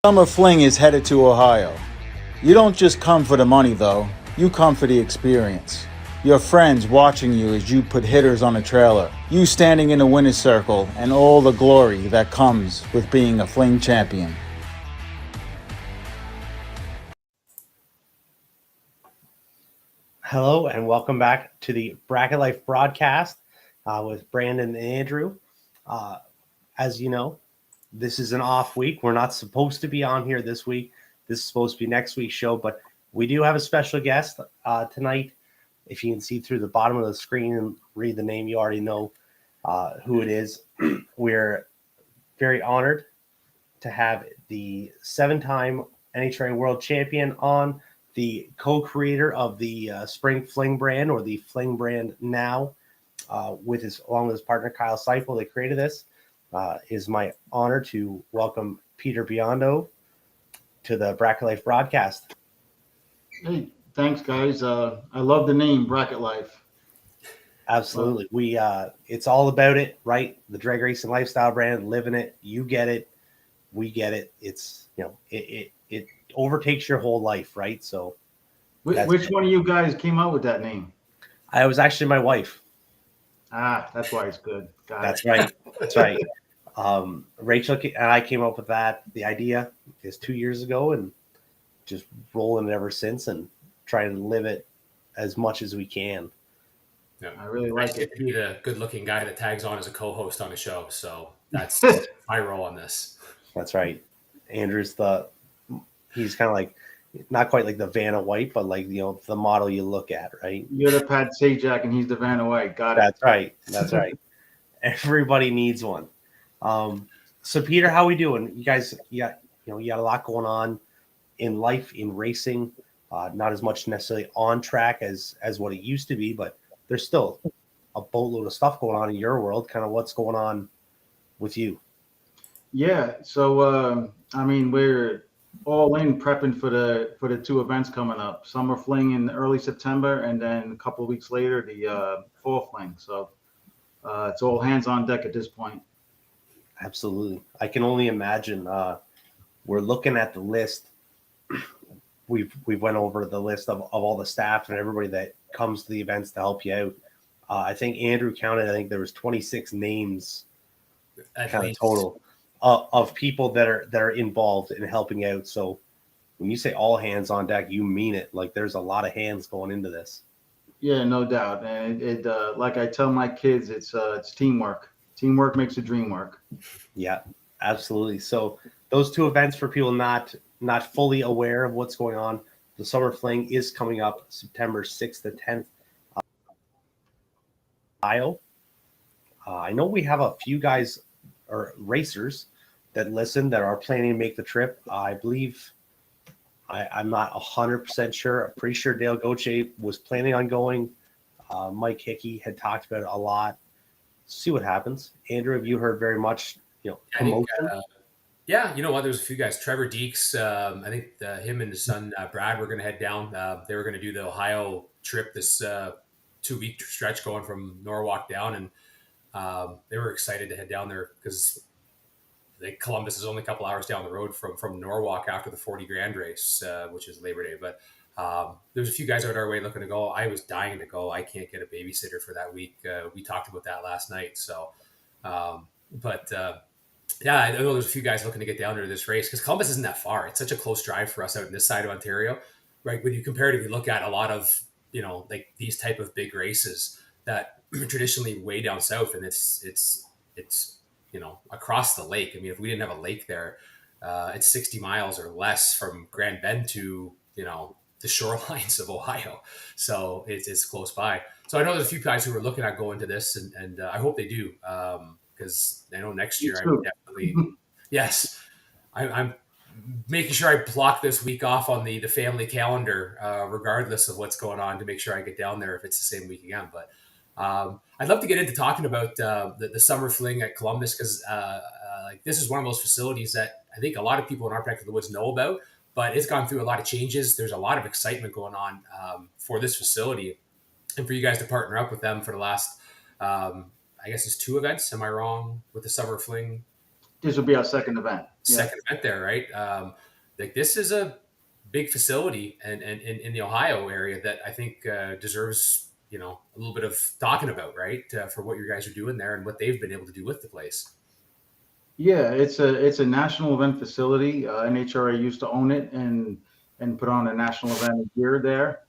Summer Fling is headed to Ohio. You don't just come for the money, though. You come for the experience. Your friends watching you as you put hitters on a trailer. You standing in the winner's circle and all the glory that comes with being a Fling champion. Hello and welcome back to the Bracket Life broadcast with Brandon and Andrew. As you know, this is an off week. We're not supposed to be on here this week. This is supposed to be next week's show, but we do have a special guest tonight. If you can see through the bottom of the screen and read the name, you already know who it is. We're very honored to have the 7-time NHRA World Champion on, the co-creator of the Spring Fling brand, or the Fling brand now, along with his partner Kyle Seifel. They created this. Is my honor to welcome Peter Biondo to the Bracket Life broadcast. Hey, thanks, guys. I love the name Bracket Life. Absolutely. It's all about it, right? The drag racing lifestyle brand, living it. You get it. We get it. It's, it overtakes your whole life, right? So which one of you guys came out with that name? I was actually my wife. That's why it's good. That's right. Rachel and I came up with the idea is 2 years ago, and just rolling it ever since and trying to live it as much as we can. Yeah, I really like it. To be the good-looking guy that tags on as a co-host on the show, so that's my role on this. That's right. Andrew's he's kind of like, not quite like the Vanna White, but like, the model you look at, right? You're the Pat Sajak and he's the Vanna White. Got it. That's right. Everybody needs one. So Peter, how we doing? You guys, you got a lot going on in life, in racing. Not as much necessarily on track as what it used to be, but there's still a boatload of stuff going on in your world. Kind of what's going on with you? Yeah. So we're all in prepping for the two events coming up: Summer Fling in early September, and then a couple of weeks later the Fall Fling. So it's all hands on deck at this point. Absolutely. I can only imagine. We're looking at the list. We've went over the list of all the staff and everybody that comes to the events to help you out. I think Andrew counted. I think there was 26 names, kind of total, of people that are involved in helping out. So when you say all hands on deck, you mean it. Like, there's a lot of hands going into this. Yeah, no doubt. And it like I tell my kids, it's teamwork. Teamwork makes the dream work. Yeah, absolutely. So those two events, for people not fully aware of what's going on, the Summer Fling is coming up September 6th to 10th. Ohio. I know we have a few guys or racers that listen that are planning to make the trip. I believe I'm not 100% sure. I'm pretty sure Dale Goche was planning on going. Mike Hickey had talked about it a lot. See what happens. Andrew, have you heard very much, promotion? Yeah, you know what? There's a few guys. Trevor Deeks, I think him and his son Brad were going to head down. They were going to do the Ohio trip, this 2-week stretch going from Norwalk down, and they were excited to head down there because Columbus is only a couple hours down the road from Norwalk after the 40 grand race, which is Labor Day. But there's a few guys out our way looking to go. I was dying to go. I can't get a babysitter for that week. We talked about that last night. So, yeah, I know there's a few guys looking to get down there to this race because Columbus isn't that far. It's such a close drive for us out in this side of Ontario, right? When you comparatively look at a lot of, like these type of big races that traditionally way down south, and it's across the lake. I mean, if we didn't have a lake there, it's 60 miles or less from Grand Bend to, the shorelines of Ohio. So it's close by. So I know there's a few guys who are looking at going to this, and I hope they do. Because I know next year I'm definitely, yes, I'm making sure I block this week off on the family calendar, regardless of what's going on, to make sure I get down there if it's the same week again. But I'd love to get into talking about the Summer Fling at Columbus, because this is one of those facilities that I think a lot of people in our neck of the woods know about, but it's gone through a lot of changes. There's a lot of excitement going on for this facility, and for you guys to partner up with them for the last I guess it's 2 events. Am I wrong with the Summer Fling? This will be our second event. Second event there, right? Like this is a big facility and in the Ohio area that I think deserves a little bit of talking about, right? For what you guys are doing there and what they've been able to do with the place. Yeah, it's a national event facility. NHRA used to own it and put on a national event here there.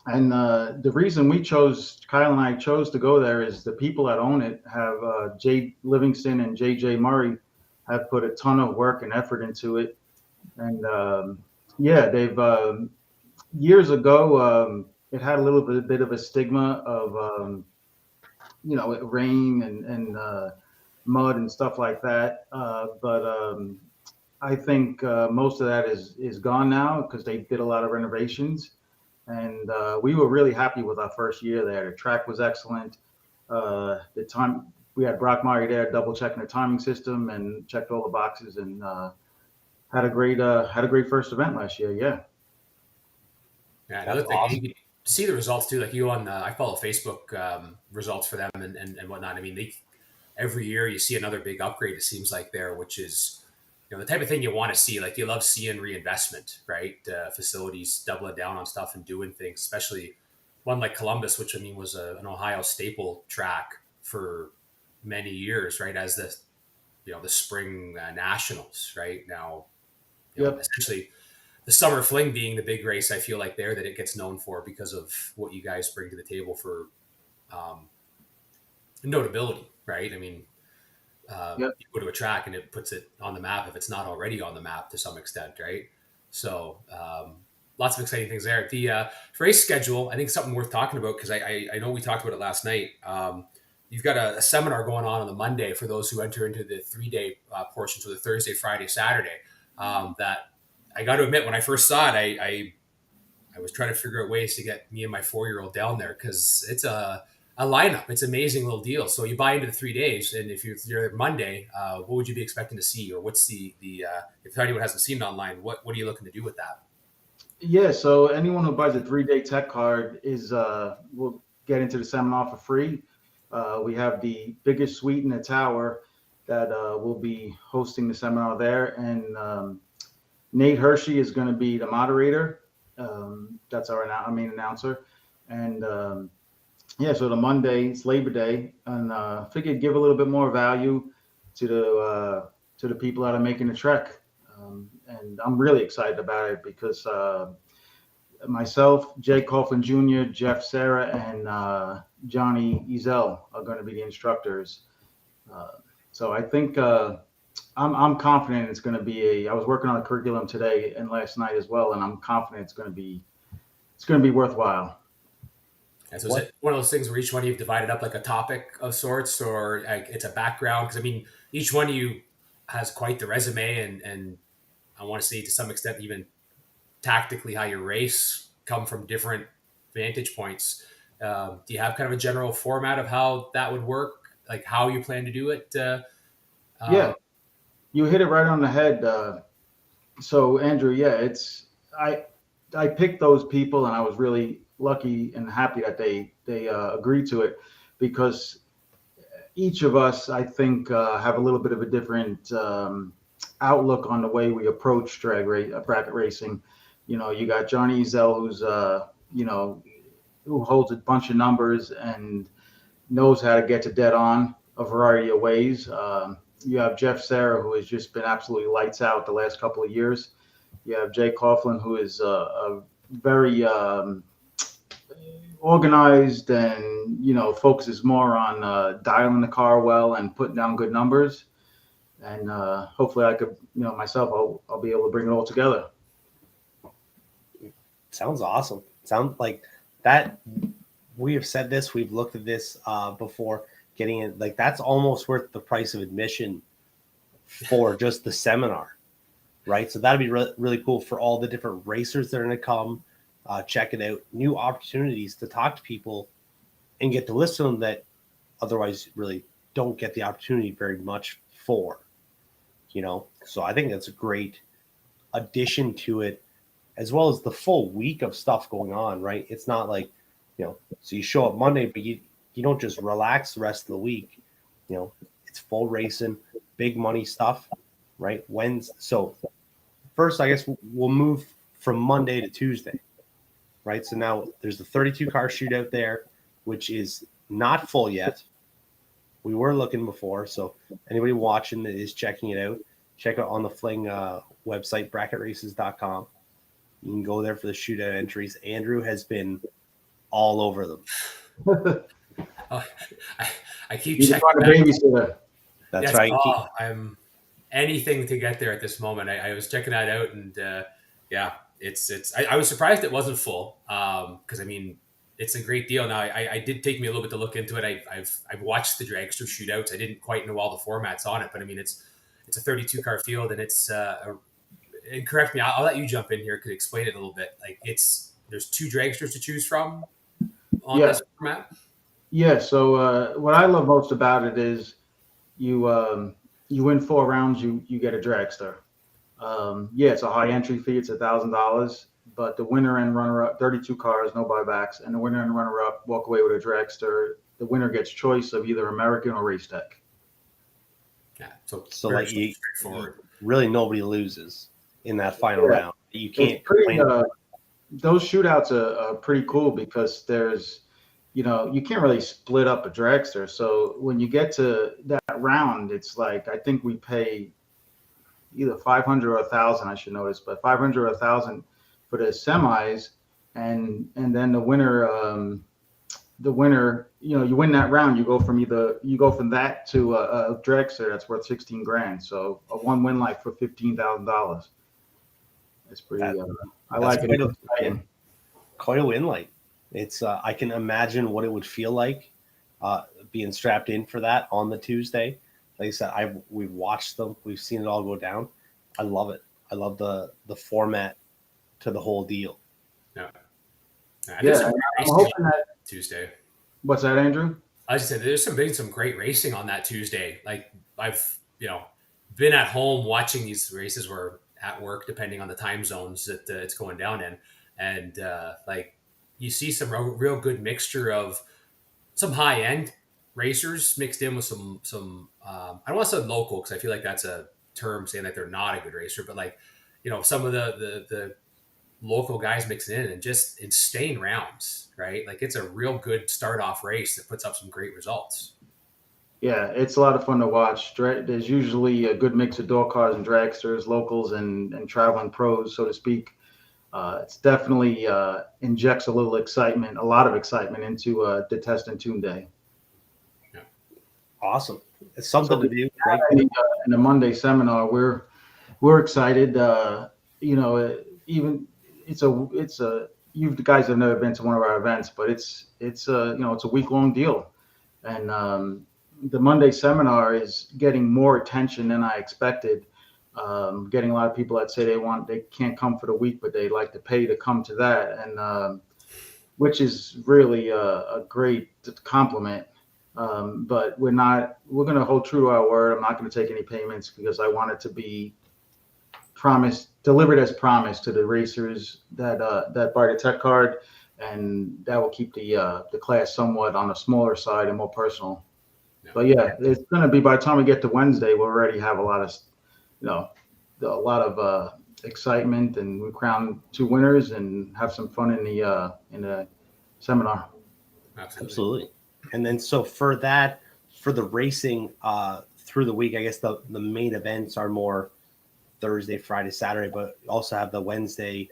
And the reason Kyle and I chose to go there is the people that own it have Jay Livingston and JJ Murray have put a ton of work and effort into it. And yeah, they've years ago it had a little bit of a stigma of rain and mud and stuff like that. But I think most of that is gone now because they did a lot of renovations. And we were really happy with our first year there. The track was excellent. The time we had Brock Murray there, double checking the timing system and checked all the boxes, and had a great first event last year. Yeah. Yeah, another thing, awesome. You can see the results too. Like you I follow Facebook results for them and whatnot. I mean, every year you see another big upgrade. It seems like there, which is the type of thing you want to see. Like you love seeing reinvestment, right? Facilities doubling down on stuff and doing things, especially one like Columbus, which I mean was an Ohio staple track for many years, right? As the spring nationals, right now, essentially. The Summer Fling being the big race, I feel like that it gets known for because of what you guys bring to the table for notability, right? I mean, you go to a track and it puts it on the map if it's not already on the map to some extent, right? So lots of exciting things there. The race schedule, I think something worth talking about because I know we talked about it last night. You've got a seminar going on the Monday for those who enter into the 3-day portion, so the Thursday, Friday, Saturday, that I got to admit, when I first saw it, I was trying to figure out ways to get me and my 4-year-old down there because it's a lineup. It's an amazing little deal. So you buy into the 3 days, and if you're there Monday, what would you be expecting to see, or what's the if anyone hasn't seen it online, what are you looking to do with that? Yeah, so anyone who buys a 3-day tech card will get into the seminar for free. We have the biggest suite in the tower that will be hosting the seminar there, and Nate Hershey is going to be the moderator. That's our main announcer. And so the Monday, it's Labor Day, and figured give a little bit more value to the people that are making the trek. And I'm really excited about it because myself, Jay Coughlin Jr., Jeff Serra, and Johnny Ezel are going to be the instructors. So I think I'm confident it's going to be I was working on a curriculum today and last night as well, and I'm confident it's going to be worthwhile. And so is it one of those things where each one you've divided up like a topic of sorts, or like it's a background? Because I mean, each one of you has quite the resume, and I want to say to some extent even tactically how you race come from different vantage points. Do you have kind of a general format of how that would work, like how you plan to do it? Yeah. You hit it right on the head. So Andrew, I picked those people, and I was really lucky and happy that they agreed to it, because each of us, I think, have a little bit of a different outlook on the way we approach bracket racing. You got Johnny Ezel, who's who holds a bunch of numbers and knows how to get to dead on a variety of ways. You have Jeff Serra, who has just been absolutely lights out the last couple of years. You have Jay Coughlin, who is a very organized and focuses more on dialing the car well and putting down good numbers. And hopefully, I could, myself, I'll be able to bring it all together. Sounds awesome. Sounds like that. We have said this. We've looked at this before. Getting it, like, that's almost worth the price of admission for just the seminar, right? So that'd be really cool for all the different racers that are going to come, check it out, new opportunities to talk to people and get to listen to them that otherwise really don't get the opportunity very much for, So I think that's a great addition to it, as well as the full week of stuff going on, right? It's not like, so you show up Monday, but you don't just relax the rest of the week. It's full racing. big money stuff, right? So first, I guess we'll move from Monday to Tuesday, right? So now there's the 32 car shootout there, which is not full yet. We were looking before, so anybody watching that is checking it out, check out on the Fling website, bracketraces.com. You can go there for the shootout entries. Andrew has been all over them. Oh, I keep You can checking find a back. babysitter. That's Yes. right. Oh, I'm anything to get there at this moment. I was checking that out, and yeah, it's. I was surprised it wasn't full because I mean it's a great deal. Now I did take me a little bit to look into it. I've watched the dragster shootouts. I didn't quite know all the formats on it, but I mean it's a 32 car field, and it's and correct me. I'll let you jump in here. Could explain it a little bit. Like there's 2 dragsters to choose from on Yeah. this format. Yeah. So what I love most about it is you win 4 rounds, you get a dragster. Yeah, it's a high entry fee. It's $1,000, but the winner and runner up, 32 cars, no buybacks, and the winner and runner up walk away with a dragster. The winner gets choice of either American or Race Tech. Yeah. So very like you, straightforward. really nobody loses in that final Yeah. round. You can't It's pretty. complain. Those shootouts are pretty cool because there's, you can't really split up a dragster. So when you get to that round, it's like I think we pay either 500 or 1,000. I should know this, but 500 or 1,000 for the semis, and then the winner. You win that round. You go from that to a dragster that's worth 16 grand. So a one win like for $15,000. It's pretty. I like it. Quite a win light. It's I can imagine what it would feel like being strapped in for that on the Tuesday. Like I said, we've watched them, we've seen it all go down. I love it. I love the format to the whole deal. Yeah. Yeah, I'm hoping that Tuesday. What's that, Andrew? I just said there's been some great racing on that Tuesday. Like I've been at home watching these races or at work, depending on the time zones that it's going down in, and like you see some real good mixture of some high end racers mixed in with some. I don't want to say local because I feel like that's a term saying that they're not a good racer, but like some of the local guys mixing in and just in staying rounds, right? Like it's a real good start off race that puts up some great results. Yeah, it's a lot of fun to watch. There's usually a good mix of door cars and dragsters, locals and traveling pros, so to speak. It's definitely injects a lot of excitement into the test and tune day. Yeah. Awesome. It's something to do. Right? In the Monday seminar, we're excited. Even it's a you guys have never been to one of our events, but it's a week-long deal, and the Monday seminar is getting more attention than I expected. Getting a lot of people that say they can't come for the week, but they like to pay to come to that, and which is really a great compliment. But we're going to hold true to our word. I'm not going to take any payments because I want it to be delivered as promised to the racers that buy the tech card, and that will keep the class somewhat on the smaller side and more personal. Yeah. But yeah, it's going to be, by the time we get to Wednesday, we'll already have a lot of excitement, and we crown 2 winners and have some fun in the seminar. Absolutely. And then so for the racing through the week, I guess the main events are more Thursday, Friday, Saturday, but also have the Wednesday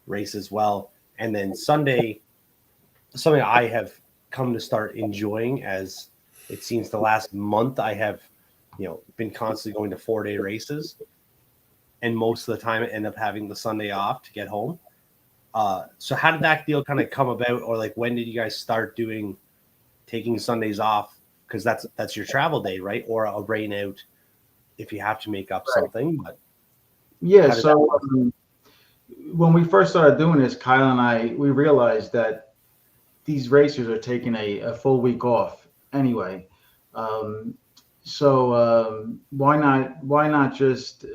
race as well. And then Sunday, something I have come to start enjoying, as it seems the last month I have, been constantly going to 4-day races, and most of the time I end up having the Sunday off to get home. So how did that deal kind of come about, or like when did you guys start taking Sundays off? Because that's your travel day, right? Or a rain out if you have to make up something. But yeah, so when we first started doing this, Kyle and we realized that these racers are taking a full week off anyway. So why not just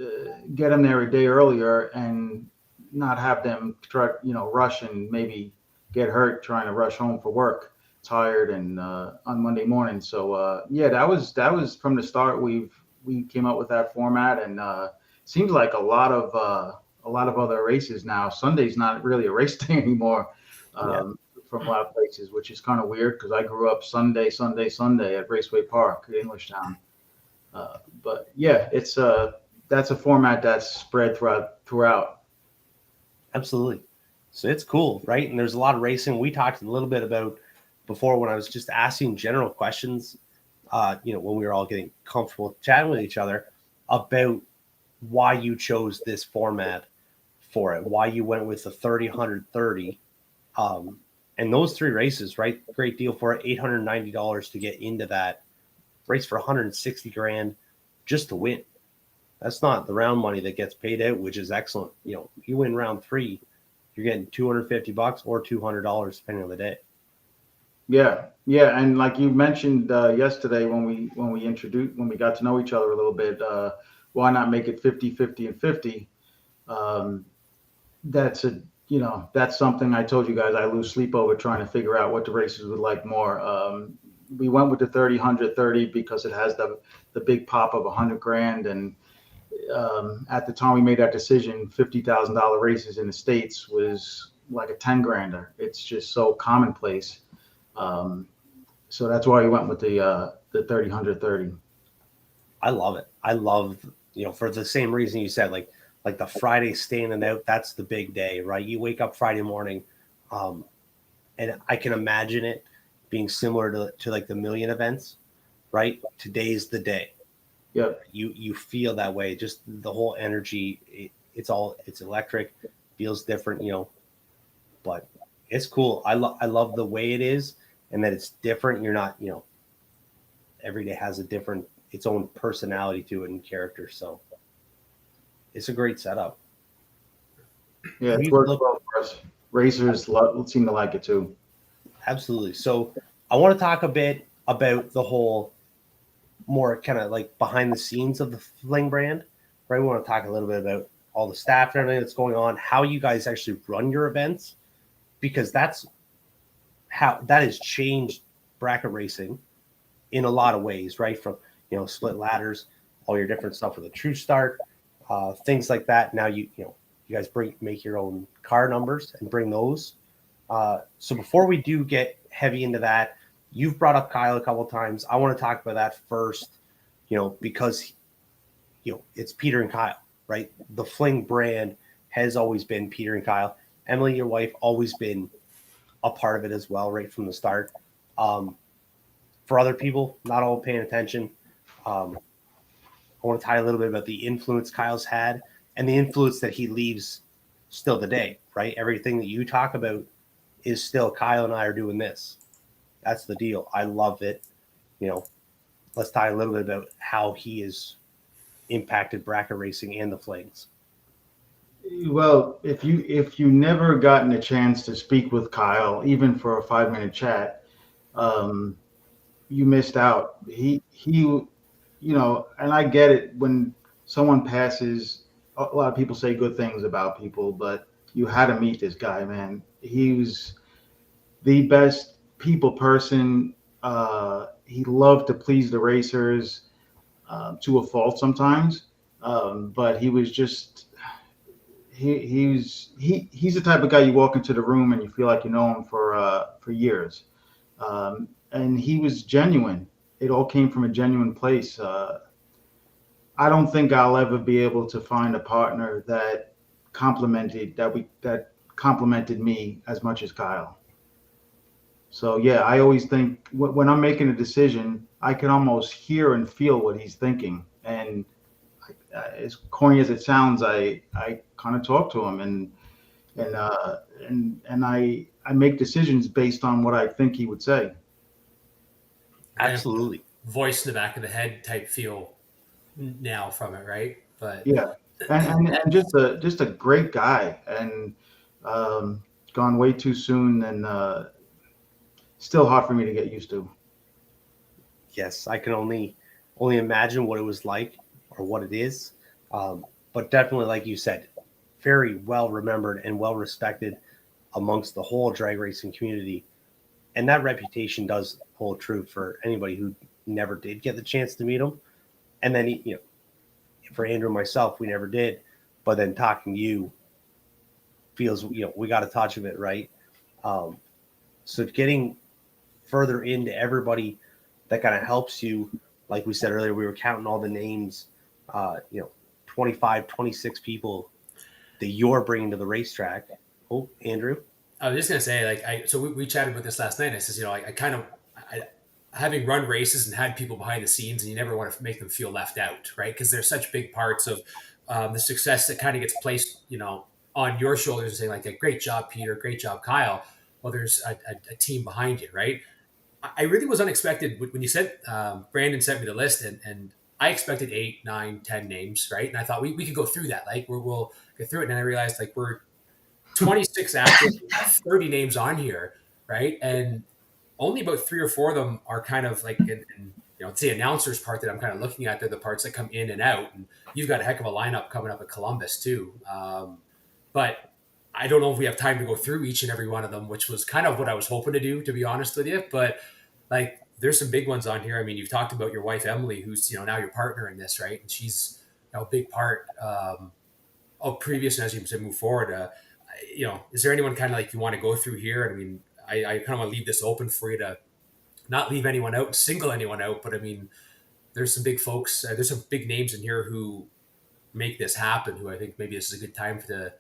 get them there a day earlier and not have them try, rush and maybe get hurt trying to rush home for work, tired and on Monday morning. So yeah, that was from the start. We've we came up with that format, and seems like a lot of other races now. Sunday's not really a race day anymore. From a lot of places, which is kind of weird because I grew up Sunday at Raceway Park, Englishtown. But yeah, it's that's a format that's spread throughout. Absolutely. So it's cool, right? And there's a lot of racing. We talked a little bit about before when I was just asking general questions, when we were all getting comfortable chatting with each other about why you chose this format for it, why you went with the 30, 130. And those three races, right? Great deal for it. $890 to get into that race for 160 grand just to win. That's not the round money that gets paid out, which is excellent. You win round 3, you're getting $250 or $200 depending on the day. Yeah, and like you mentioned yesterday when we got to know each other a little bit, why not make it 50-50 and 50? That's something I told you guys I lose sleep over trying to figure out what the races would like more. We went with the 30, 130 because it has the big pop of 100 grand, and at the time we made that decision, $50,000 races in the States was like a 10 grander. It's just so commonplace. So that's why we went with the 30, 130. I love it. I love, for the same reason you said, like the Friday standing out, that's the big day, right? You wake up Friday morning, and I can imagine it being similar to like the million events, right? Today's the day. Yep. You feel that way. Just the whole energy, it's electric, feels different, but it's cool. I love the way it is and that it's different. You're not, every day has its own personality to it and character. So it's a great setup. Yeah, it's worked well for us. Racers seem to like it too. Absolutely. So I want to talk a bit about the whole more kind of like behind the scenes of the Fling brand, right? We want to talk a little bit about all the staff and everything that's going on, how you guys actually run your events, because that's how that has changed bracket racing in a lot of ways, right? From, split ladders, all your different stuff with a true start, things like that. Now you guys make your own car numbers and bring those. So before we do get heavy into that, you've brought up Kyle a couple of times. I want to talk about that first, because it's Peter and Kyle, right? The Fling brand has always been Peter and Kyle. Emily, your wife, always been a part of it as well, right from the start. For other people, not all paying attention, I want to tie a little bit about the influence Kyle's had and the influence that he leaves still today, right? Everything that you talk about is still Kyle and I are doing this. That's the deal. I love it. Let's talk a little bit about how he has impacted bracket racing and the Flings. Well, if you never gotten a chance to speak with Kyle, even for a 5-minute chat, you missed out. He, and I get it when someone passes. A lot of people say good things about people, but you had to meet this guy, man. He was the best people person. He loved to please the racers to a fault sometimes, but he was just he's the type of guy you walk into the room and you feel like you know him for years, and he was genuine. It all came from a genuine place. I don't think I'll ever be able to find a partner that complimented me as much as Kyle. So yeah, I always think when I'm making a decision, I can almost hear and feel what he's thinking. And as corny as it sounds, I kind of talk to him and I make decisions based on what I think he would say. Absolutely. Voice in the back of the head type feel now from it, right? But yeah, and just a great guy, and gone way too soon, and still hard for me to get used to. Yes, I can only imagine what it was like or what it is, but definitely, like you said, very well remembered and well respected amongst the whole drag racing community, and that reputation does hold true for anybody who never did get the chance to meet him. And then, for Andrew and myself, we never did. But then talking to you feels, we got a touch of it, right? Um, so getting further into everybody that kind of helps you, like we said earlier, we were counting all the names, 25, 26 people that you're bringing to the racetrack. Oh, Andrew. I was just gonna say, so we chatted with this last night. I says, I kind of, I, having run races and had people behind the scenes, and you never want to make them feel left out, right? Because they're such big parts of the success that kind of gets placed, on your shoulders, and saying like, "Great job, Peter. Great job, Kyle." Well, there's a team behind you, right? I really was unexpected when you said Brandon sent me the list, and I expected 8, 9, 10 names, right? And I thought we could go through that, like we'll get through it. And then I realized like we're 26 active, 30 names on here, right? And only about 3 or 4 of them are kind of like it's the announcers part that I'm kind of looking at. They're the parts that come in and out. And you've got a heck of a lineup coming up at Columbus too. But I don't know if we have time to go through each and every one of them, which was kind of what I was hoping to do, to be honest with you. But like, there's some big ones on here. I mean, you've talked about your wife, Emily, who's, now your partner in this, right? And she's a big part of previous, and as you said, move forward. Is there anyone kind of like you want to go through here? I mean, I kind of want to leave this open for you to not leave anyone out, single anyone out. But I mean, there's some big folks, there's some big names in here who make this happen, who I think maybe this is a good time to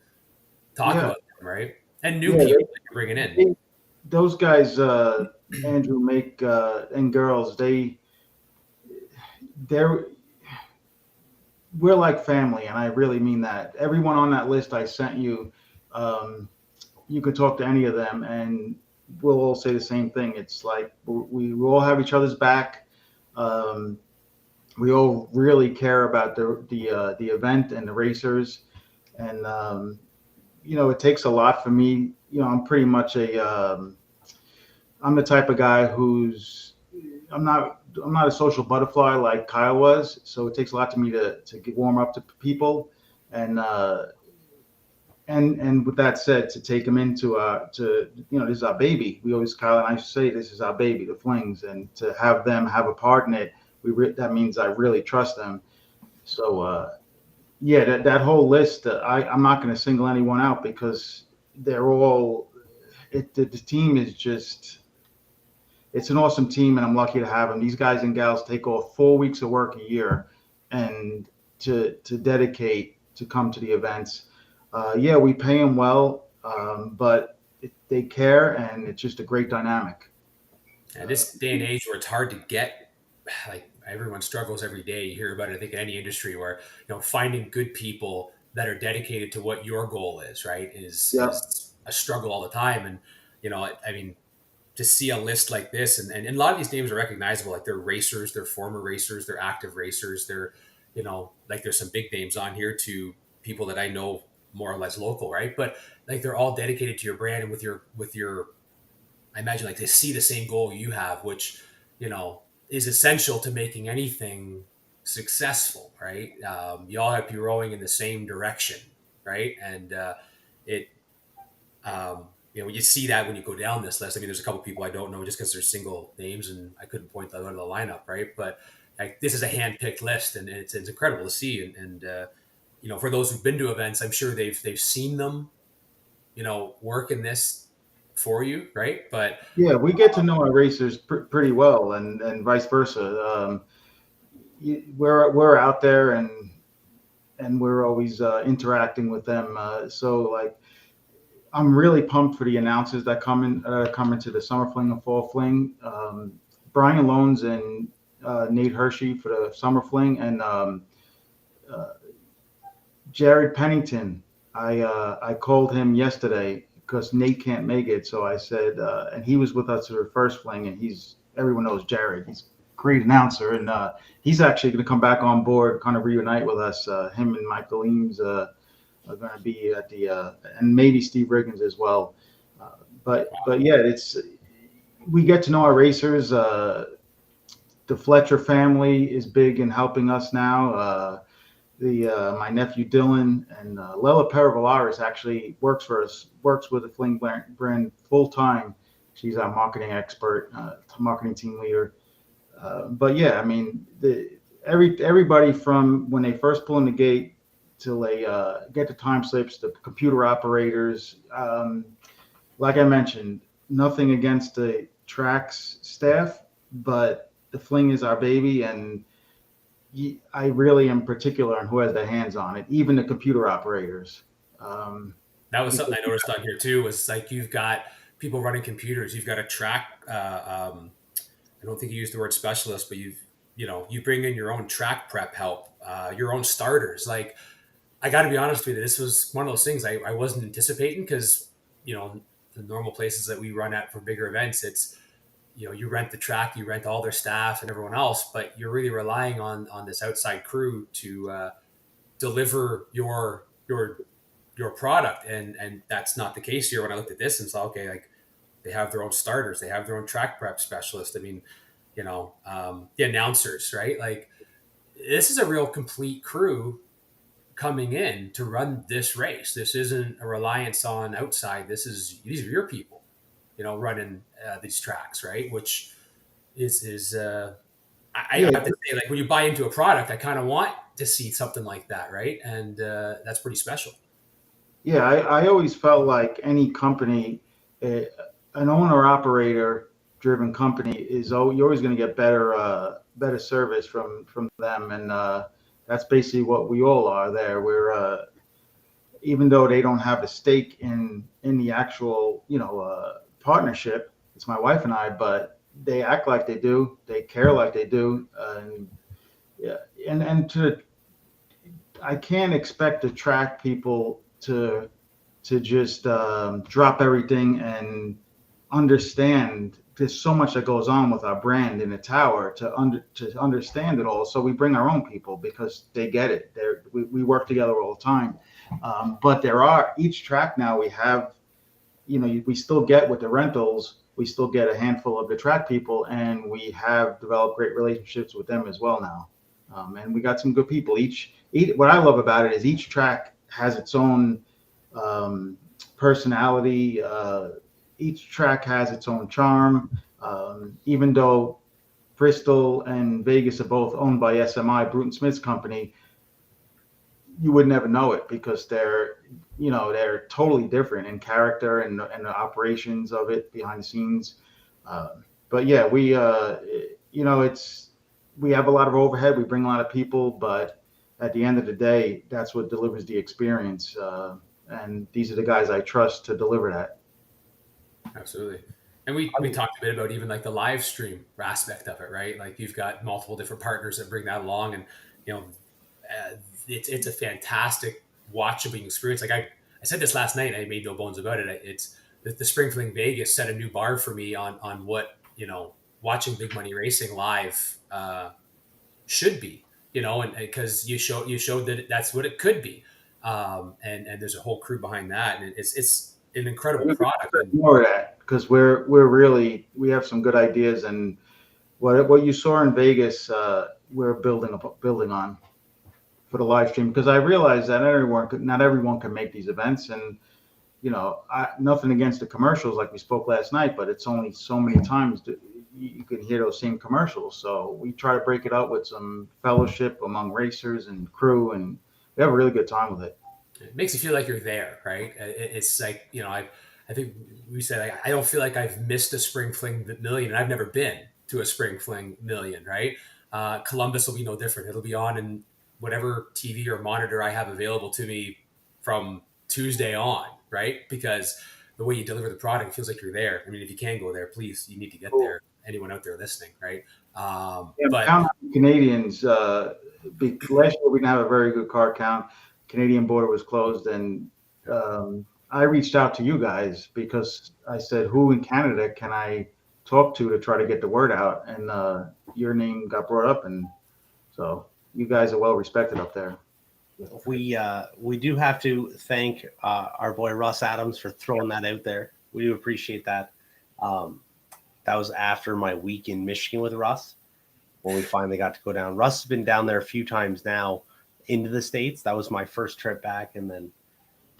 talk Yeah. about them, right? And new Yeah, people that you're bringing in. Those guys, Andrew, make and girls, they're we're like family, and I really mean that. Everyone on that list I sent you, you could talk to any of them, and we'll all say the same thing. It's like we all have each other's back. We all really care about the event and the racers, and it takes a lot for me. I'm pretty much I'm the type of guy who's I'm not a social butterfly like Kyle was, so it takes a lot to me to get warm up to people, and with that said, to take them into this is our baby. We always, Kyle and I say, this is our baby, the Flings, and to have them have a part in it, that means I really trust them. So yeah, that whole list, I'm not going to single anyone out because they're all. The team is just. It's an awesome team, and I'm lucky to have them. These guys and gals take off 4 weeks of work a year, and to dedicate to come to the events. Yeah, we pay them well, but they care, and it's just a great dynamic. And this day and age where it's hard to get, like everyone struggles every day. You hear about it, I think, in any industry where finding good people that are dedicated to what your goal is, right, is a struggle all the time. And I mean, to see a list like this, and a lot of these names are recognizable, like they're racers, they're former racers, they're active racers, they're like there's some big names on here to people that I know more or less local, right? But like they're all dedicated to your brand and with your I imagine like they see the same goal you have, which is essential to making anything successful, right? You all have to be rowing in the same direction, right? And it you see that when you go down this list. I mean, there's a couple people I don't know just because they're single names, and I couldn't point them out of the lineup, right? But like, this is a hand-picked list, and it's incredible to see. And for those who've been to events, I'm sure they've seen them, work in this for you, right? But yeah, we get to know our racers pretty well, and vice versa. We're out there, and we're always interacting with them. So like, I'm really pumped for the announcers that come into the Summer Fling and Fall Fling. Brian Loans and Nate Hershey for the Summer Fling, and Jared Pennington. I called him yesterday because Nate can't make it, so I said, and he was with us for the first fling, and everyone knows Jared. He's a great announcer, and he's actually going to come back on board, kind of reunite with us. Him and Michael Eames are going to be at the and maybe Steve Riggins as well. But yeah, we get to know our racers. The Fletcher family is big in helping us now. My nephew Dylan and Lela Peravalaris actually works with the Fling brand full time. She's our marketing expert, marketing team leader. But yeah, I mean, everybody from when they first pull in the gate till they get the time slips, the computer operators. Like I mentioned, nothing against the tracks staff, but the Fling is our baby, and I really am particular on who has their hands on it, even the computer operators. That was something I noticed on here too. Was like you've got people running computers. You've got a track. I don't think you used the word specialist, but you bring in your own track prep help, your own starters. Like I got to be honest with you, this was one of those things I wasn't anticipating because the normal places that we run at for bigger events, it's you rent the track, you rent all their staff and everyone else, but you're really relying on this outside crew to deliver your product, and that's not the case here. When I looked at this and saw, okay, like they have their own starters, they have their own track prep specialist. I mean, the announcers, right? Like this is a real complete crew coming in to run this race. This isn't a reliance on outside. These are your people, running these tracks, right? Which is I Yeah, have to say, like when you buy into a product, I kind of want to see something like that, right? And that's pretty special. yeah. I always felt like any company, uh, an owner operator driven company you're always going to get better service from them, and that's basically what we all are there. We're even though they don't have a stake in the actual partnership, it's my wife and I, but they act like they do, they care like they do, and yeah, and to I can't expect the track people to just drop everything and understand. There's so much that goes on with our brand in the tower to understand it all. So we bring our own people because they get it. We work together all the time. But each track now we have, we still get with the rentals, we still get a handful of the track people, and we have developed great relationships with them as well now. And we got some good people. What I love about it is each track has its own personality. Each track has its own charm. Even though Bristol and Vegas are both owned by SMI, Bruton Smith's company, you would never know it because they're totally different in character and the operations of it behind the scenes. But yeah, we have a lot of overhead. We bring a lot of people, but at the end of the day, that's what delivers the experience. And these are the guys I trust to deliver that. Absolutely. And we talked a bit about even like the live stream aspect of it, right? Like you've got multiple different partners that bring that along, and it's a fantastic watching experience. Like I said this last night, and I made no bones about it. It's the Spring Fling Vegas set a new bar for me on what watching big money racing live should be, and because you showed that that's what it could be, and there's a whole crew behind that, and it's an incredible product. More of that because we have some good ideas, and what you saw in Vegas, we're building on for the live stream, because I realize that not everyone can make these events, and nothing against the commercials like we spoke last night, but it's only so many times you can hear those same commercials. So we try to break it out with some fellowship among racers and crew, and we have a really good time with it. It makes you feel like you're there, right? It's like, I think we said, I don't feel like I've missed a Spring Fling million. I've never been to a Spring Fling million, right? Columbus will be no different. It'll be on in whatever TV or monitor I have available to me from Tuesday on, right? Because the way you deliver the product, it feels like you're there. I mean, if you can go there, please, you need to get there. Anyone out there listening, right? But count Canadians. Last year we didn't have a very good car count. Canadian border was closed, and I reached out to you guys because I said, who in Canada can I talk to try to get the word out? And your name got brought up, and so you guys are well respected up there. We do have to thank our boy Russ Adams for throwing that out there. We do appreciate that. That was after my week in Michigan with Russ, when we finally got to go down. Russ has been down there a few times now into the States. That was my first trip back, and then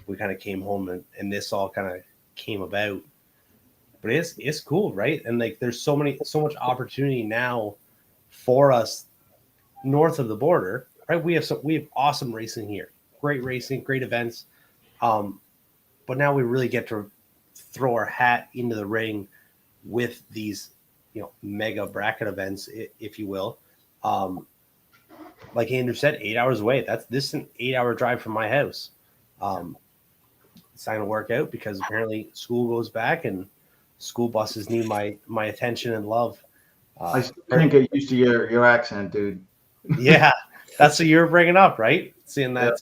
we kind of came home, and this all kind of came about. But it's cool, right? And like there's so much opportunity now for us north of the border, right? We have awesome racing here, great racing, great events. But now we really get to throw our hat into the ring with these, mega bracket events, if you will. Like Andrew said, 8 hours away. This is an 8 hour drive from my house. It's not going to work out because apparently school goes back and school buses need my attention and love. I still can't get used to your accent, dude. Yeah, that's what you were bringing up, right? Seeing that, Yeah.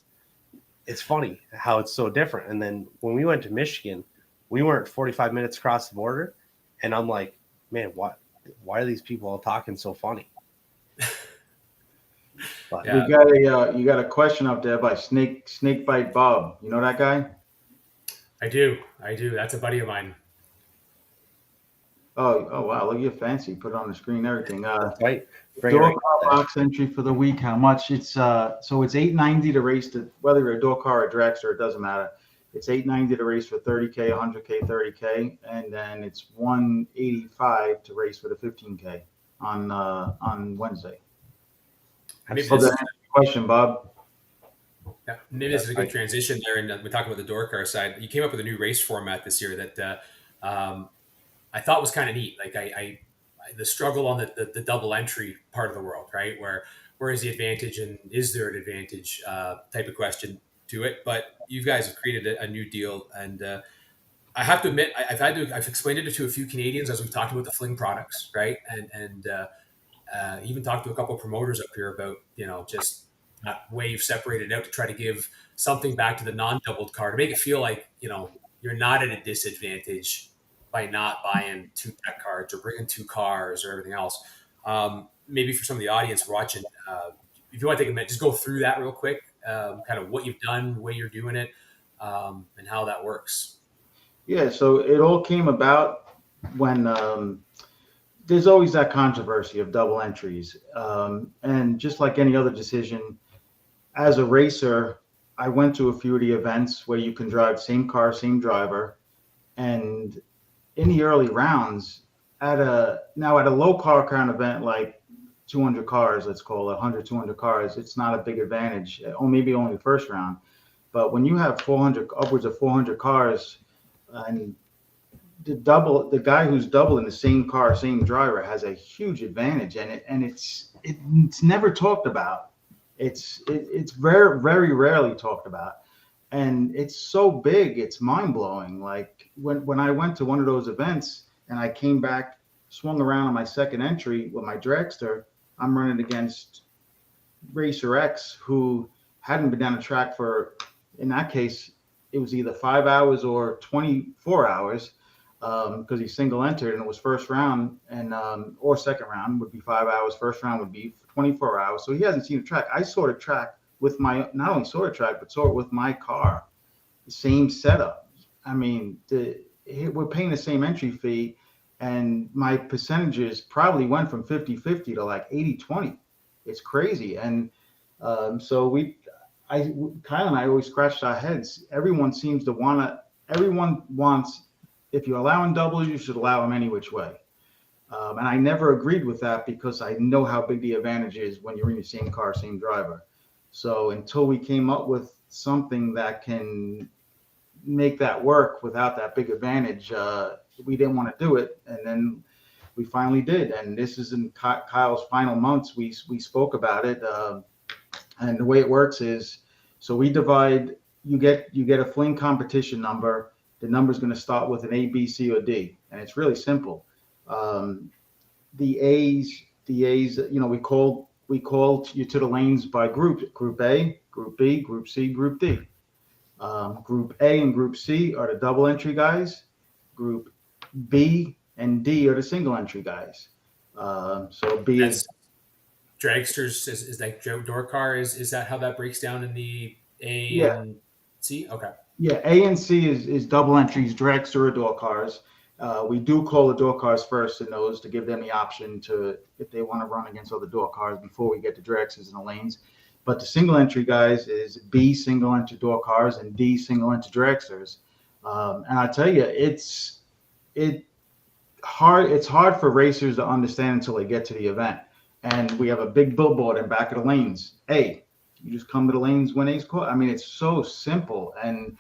It's funny how it's so different. And then when we went to Michigan, we weren't 45 minutes across the border, and I'm like, man, why are these people all talking so funny? But We got you got a question up there by Snakebite Bob. You know that guy? I do. That's a buddy of mine. Oh wow, look at your fancy. Put it on the screen, everything. that's right. Door car box entry for the week. How much? It's so it's $890 to race whether you're a door car or dragster, it doesn't matter. It's $890 to race for 30K, 100K, 30K, and then it's $185 to race for the 15K on Wednesday. So that's the question, Bob. Yeah, maybe this is a good transition there, and we're talking about the door car side. You came up with a new race format this year that I thought was kind of neat. Like the struggle on the double entry part of the world, right? Where is the advantage and is there an advantage type of question to it? But you guys have created a new deal, and I have to admit, I've explained it to a few Canadians as we've talked about the Fling products, right? And even talked to a couple of promoters up here about just that way you've separated out to try to give something back to the non-doubled car to make it feel like you're not at a disadvantage by not buying 2 tech cards or bringing 2 cars or everything else. Maybe for some of the audience watching, if you want to take a minute, just go through that real quick, kind of what you've done, the way you're doing it, and how that works. Yeah, so it all came about when there's always that controversy of double entries. And just like any other decision, as a racer, I went to a few of the events where you can drive same car, same driver. And in the early rounds, at a low car count event like 200 cars, let's call it 100, 200 cars, it's not a big advantage, or maybe only the first round. But when you have upwards of 400 cars, and the guy who's doubling the same car, same driver has a huge advantage, and it's never talked about. It's very, very rarely talked about. And it's so big, it's mind blowing. Like when I went to one of those events and I came back, swung around on my second entry with my dragster, I'm running against Racer X, who hadn't been down the track for, in that case, it was either 5 hours or 24 hours, because he single entered and it was first round, and or second round would be 5 hours, first round would be 24 hours. So he hasn't seen the track. I saw the track with not only saw the track, but saw it with my car, the same setup. I mean, we're paying the same entry fee, and my percentages probably went from 50-50 to like 80-20. It's crazy. And so Kyle and I always scratched our heads. Everyone wants, if you're allowing doubles, you should allow them any which way. And I never agreed with that because I know how big the advantage is when you're in the same car, same driver. So until we came up with something that can make that work without that big advantage, we didn't want to do it. And then we finally did. And this is in Kyle's final months. We spoke about it. And the way it works is, so we divide, you get a Fling competition number. The number is going to start with an A, B, C, or D. And it's really simple. The A's, we call you to the lanes by group. Group A, Group B, Group C, Group D. Group A and Group C are the double entry guys. Group B and D are the single entry guys. So B is dragsters is like door car. Is that how that breaks down in the A and C? Okay. Yeah, A and C is double entries, dragster or door cars. We do call the door cars first in those to give them the option to, if they want to run against other door cars before we get to dragsters in the lanes. But the single entry guys is B single entry door cars and D single entry dragsters. And I tell you, it's hard for racers to understand until they get to the event. and we have a big billboard in back of the lanes. Hey, you just come to the lanes when A's caught. I mean, it's so simple, and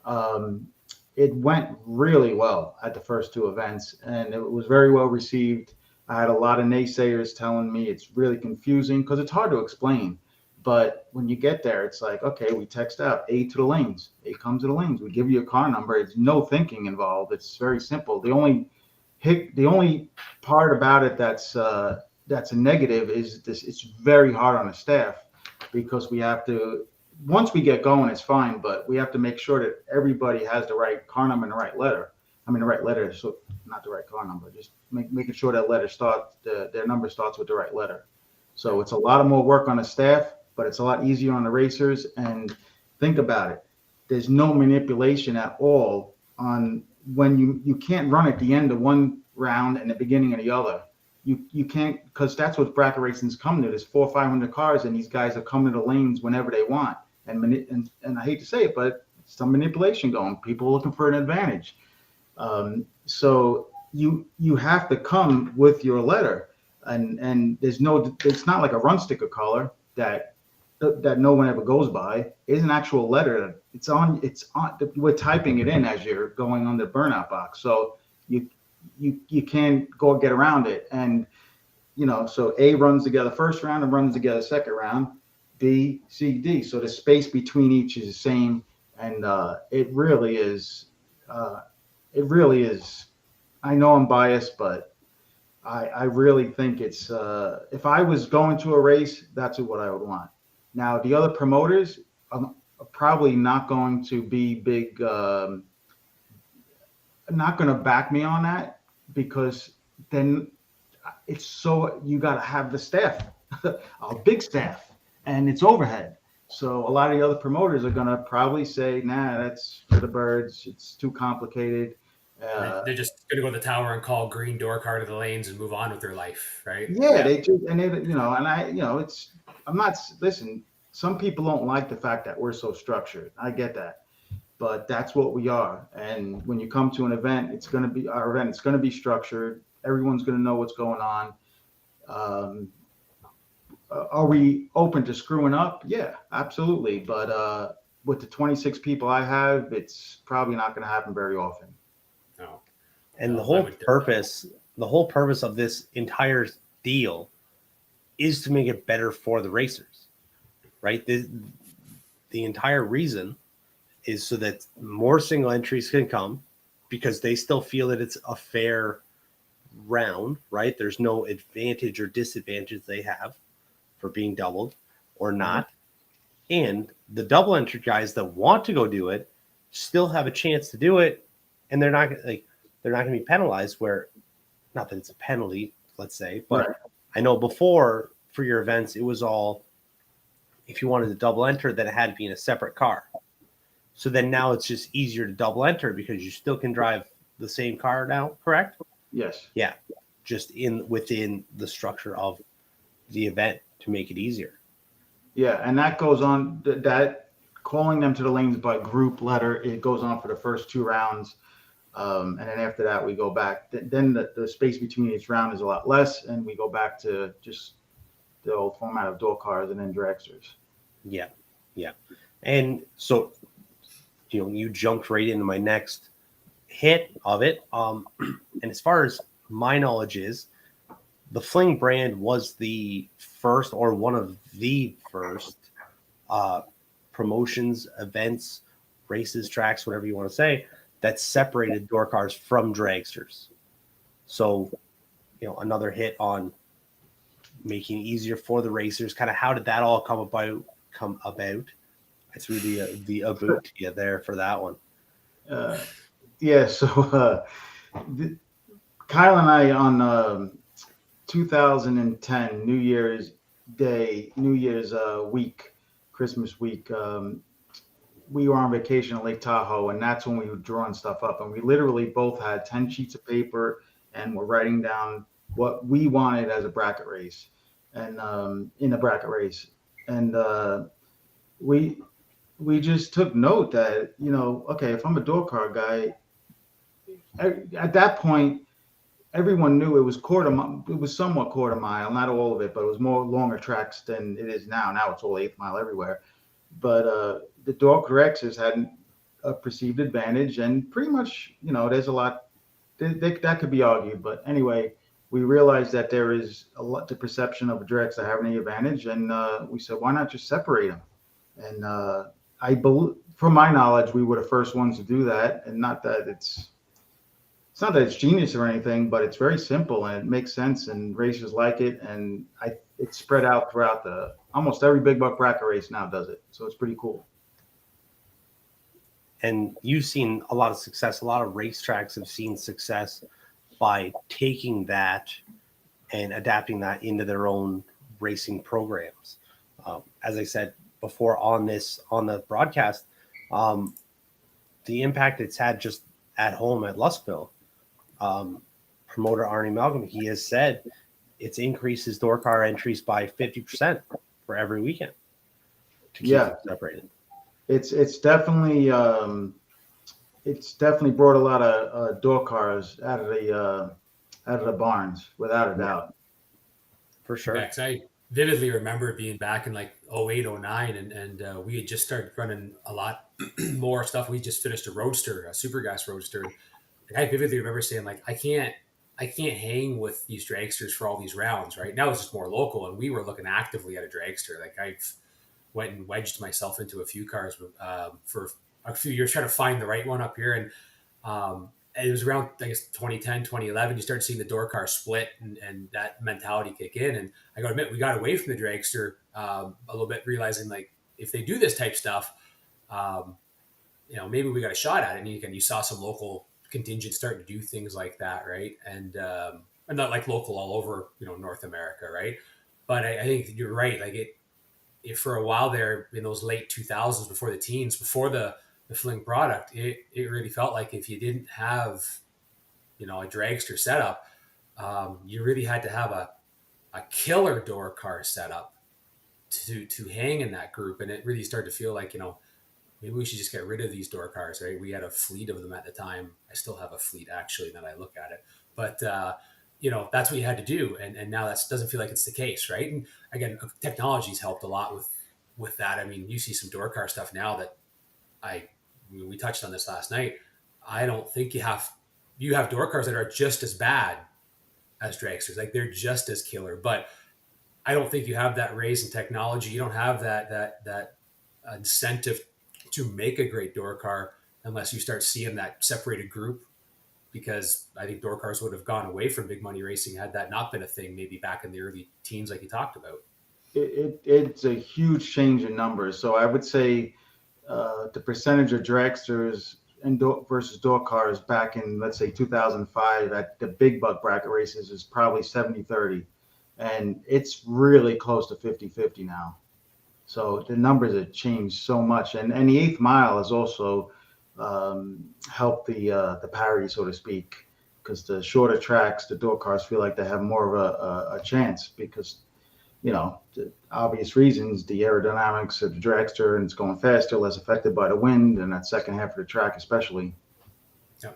um, it went really well at the first two events, and it was very well received. I had a lot of naysayers telling me it's really confusing because it's hard to explain. But when you get there, it's like, okay, we text out A to the lanes. A comes to the lanes. We give you a car number. It's no thinking involved. It's very simple. The only part about it that's a negative is this. It's very hard on the staff because we have to. Once we get going, it's fine, but we have to make sure that everybody has the right car number and the right letter. I mean, the right letter, so not the right car number. Just making sure that their number starts with the right letter. So it's a lot of more work on the staff, but it's a lot easier on the racers. And think about it. There's no manipulation at all on when you can't run at the end of one round and the beginning of the other. You can't, because that's what bracket racing's come to. There's 400 or 500 cars, and these guys are coming to the lanes whenever they want. And I hate to say it, but some manipulation going. People looking for an advantage. So you have to come with your letter, and there's no. It's not like a run sticker color that no one ever goes by. It's an actual letter. It's on. We're typing it in as you're going on the burnout box. So you can't go get around it. And so A runs together first round and runs together second round. B, C, D. So the space between each is the same, and it really is. It really is. I know I'm biased, but I really think it's. If I was going to a race, that's what I would want. Now the other promoters are probably not going to be big. Not going to back me on that because then it's so you got to have the staff, a big staff, and it's overhead. So a lot of the other promoters are going to probably say, nah, that's for the birds. It's too complicated. They're just going to go to the tower and call green door car to the lanes and move on with their life, right? Yeah, they just, and they, and I, it's, I'm not, listen, some people don't like the fact that we're so structured. I get that, but that's what we are. And when you come to an event, it's going to be our event. It's going to be structured. Everyone's going to know what's going on. Are we open to screwing up? Yeah, absolutely. But with the 26 people I have, it's probably not going to happen very often. No. And No, the whole purpose of this entire deal is to make it better for the racers, right? The entire reason is so that more single entries can come because they still feel that it's a fair round, right? There's no advantage or disadvantage they have for being doubled or not. And the double entry guys that want to go do it still have a chance to do it, and they're not going to be penalized. Where, not that it's a penalty, let's say, but right. I know before for your events it was all if you wanted to double enter, then it had to be in a separate car. So then now it's just easier to double enter because you still can drive the same car now, correct? Yes. Yeah, just within the structure of the event to make it easier. Yeah, and that goes on. That calling them to the lanes by group letter, it goes on for the first two rounds, and then after that we go back. Then the space between each round is a lot less, and we go back to just the old format of door cars and then dragsters. Yeah, yeah, and so you jumped right into my next hit of it. And as far as my knowledge is, the Fling brand was the first or one of the first promotions, events, races, tracks, whatever you want to say, that separated door cars from dragsters. So, another hit on making it easier for the racers. Kind of how did that all come about? I threw the about to you there for that one. Yeah, so Kyle and I on 2010 New Year's Day, New Year's week, Christmas week, we were on vacation at Lake Tahoe, and that's when we were drawing stuff up. And we literally both had 10 sheets of paper and were writing down what we wanted as a bracket race and in a bracket race. And we just took note that, okay, if I'm a door car guy, at that point, everyone knew it was it was somewhat quarter mile, not all of it, but it was more longer tracks than it is now. Now it's all 8th mile everywhere. But the Dorker X's had a perceived advantage, and pretty much, there's a lot that could be argued. But anyway, we realized that there is a lot the perception of a Drex that having the advantage, and we said, why not just separate them? And I believe, from my knowledge, we were the first ones to do that, and not that it's not that it's genius or anything, but it's very simple and it makes sense, and racers like it, and it's spread out throughout almost every big buck bracket race now does it, so it's pretty cool. And you've seen a lot of success. A lot of racetracks have seen success by taking that and adapting that into their own racing programs. As I said before on the broadcast, the impact it's had just at home at Luskville. Promoter Arnie Malcolm, he has said it's increased his door car entries by 50% for every weekend to keep them separated. It's definitely brought a lot of door cars out of the barns, without a doubt. For sure. Yeah, I vividly remember being back in like 08, 09, and we had just started running a lot more stuff. We just finished a roadster, a super gas roadster. And I vividly remember saying, like, I can't hang with these dragsters for all these rounds, right? Now it's just more local, and we were looking actively at a dragster. Like, I've went and wedged myself into a few cars for a few years trying to find the right one up here. And it was around, I guess, 2010, 2011, you started seeing the door car split and that mentality kick in. And I got to admit, we got away from the dragster a little bit, realizing, like, if they do this type stuff, maybe we got a shot at it. And you saw some local contingents starting to do things like that, right? And not like local all over, North America, right? But I think you're right. Like, if for a while there in those late 2000s, before the teens, before the Fling product, it really felt like if you didn't have, a dragster setup, you really had to have a killer door car setup to hang in that group. And it really started to feel like, maybe we should just get rid of these door cars, right? We had a fleet of them at the time. I still have a fleet, actually, now that I look at it. But, that's what you had to do. And now that doesn't feel like it's the case, right? And again, technology's helped a lot with that. I mean, you see some door car stuff now that we touched on this last night. I don't think you have door cars that are just as bad as dragsters. Like, they're just as killer, but I don't think you have that raise in technology. You don't have that incentive to make a great door car unless you start seeing that separated group, because I think door cars would have gone away from big money racing had that not been a thing, maybe back in the early teens, like you talked about. It's a huge change in numbers. So I would say the percentage of dragsters versus door cars back in, let's say, 2005 at the big buck bracket races is probably 70-30. And it's really close to 50-50 now. So the numbers have changed so much. And the 8th mile has also helped the parity, so to speak, because the shorter tracks, the door cars feel like they have more of a chance because, the obvious reasons, the aerodynamics of the dragster, and it's going faster, less affected by the wind, and that second half of the track especially. Yeah,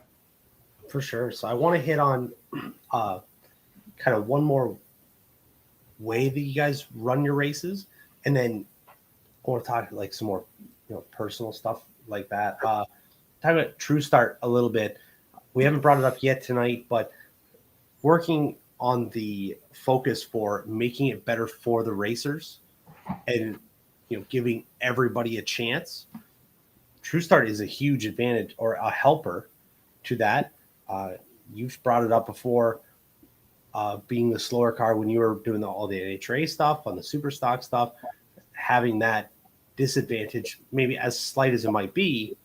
for sure. So I want to hit on kind of one more way that you guys run your races, and then I want to talk like some more, personal stuff like that. Talk about True Start a little bit. We haven't brought it up yet tonight, but working on the focus for making it better for the racers and, giving everybody a chance. True Start is a huge advantage or a helper to that. You've brought it up before, being the slower car when you were doing all the NHRA stuff on the super stock stuff, having that disadvantage, maybe as slight as it might be,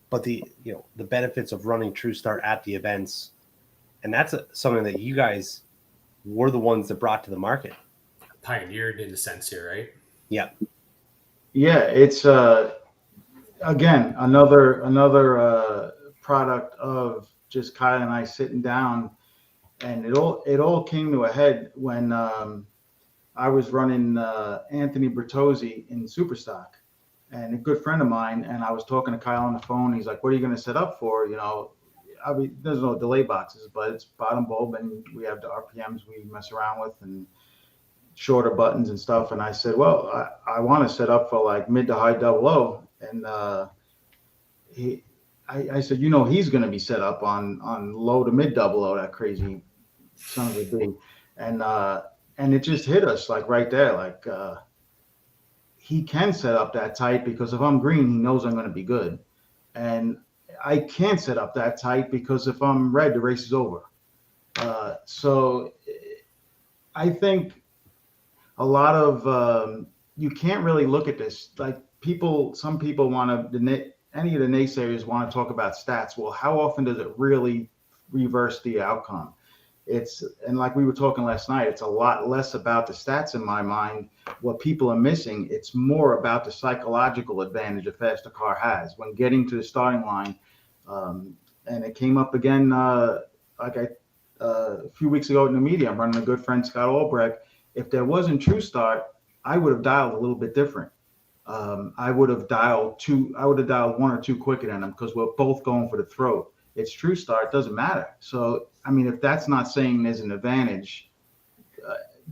but the benefits of running True Start at the events. And that's something that you guys were the ones that brought to the market. Pioneered in a sense here, right? Yeah. Yeah, it's again another product of just Kyle and I sitting down, and it all came to a head when I was running Anthony Bertozzi in Superstock, and a good friend of mine, and I was talking to Kyle on the phone. He's like, "What are you going to set up for?" I mean, there's no delay boxes, but it's bottom bulb, and we have the RPMs we mess around with and shorter buttons and stuff. And I said, well, I want to set up for like mid to high double O, and I said, he's going to be set up on low to mid double O, that crazy son of a dude, and it just hit us like right there, like he can set up that tight because if I'm green, he knows I'm going to be good, and I can't set up that tight because if I'm red, the race is over. So I think a lot of you can't really look at this like some people want to, any of the naysayers want to talk about stats. Well, how often does it really reverse the outcome? And like we were talking last night, it's a lot less about the stats in my mind. What people are missing, it's more about the psychological advantage a faster car has when getting to the starting line. And it came up again, a few weeks ago in the media. I'm running a good friend, Scott Albrecht. If there wasn't True Start, I would have dialed a little bit different. I would have dialed one or two quicker than him because we're both going for the throat. It's True Start, doesn't matter. So, I mean, if that's not saying there's an advantage,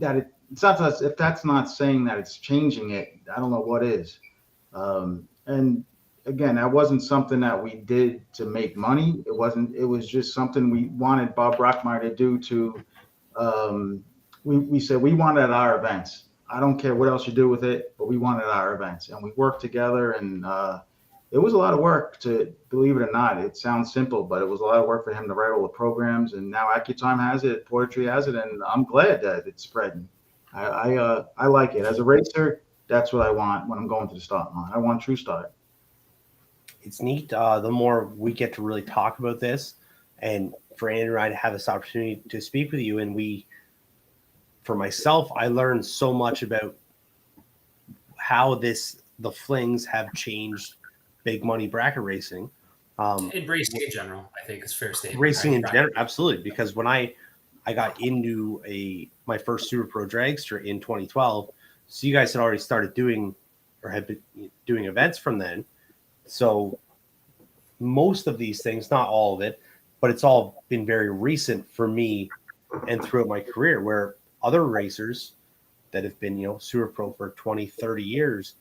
if that's not saying that it's changing it, I don't know what is. And again, that wasn't something that we did to make money. It was just something we wanted Bob Brockmeyer to do we said we want it at our events. I don't care what else you do with it, but we want it at our events. And we worked together, and it was a lot of work to, believe it or not. It sounds simple, but it was a lot of work for him to write all the programs. And now AccuTime has it, Poetry has it, and I'm glad that it's spreading. I like it. As a racer, that's what I want when I'm going to the start line. I want True Start. It's neat. The more we get to really talk about this, and for Andrew and I to have this opportunity to speak with you, and for myself, I learned so much about how the flings have changed big money bracket racing. And racing in general, I think is fair statement. Racing in general, absolutely. Because when I got into my first Super Pro Dragster in 2012, so you guys had already started doing or had been doing events from then. So most of these things, not all of it, but it's all been very recent for me and throughout my career, where other racers that have been, Super Pro for 20, 30 years,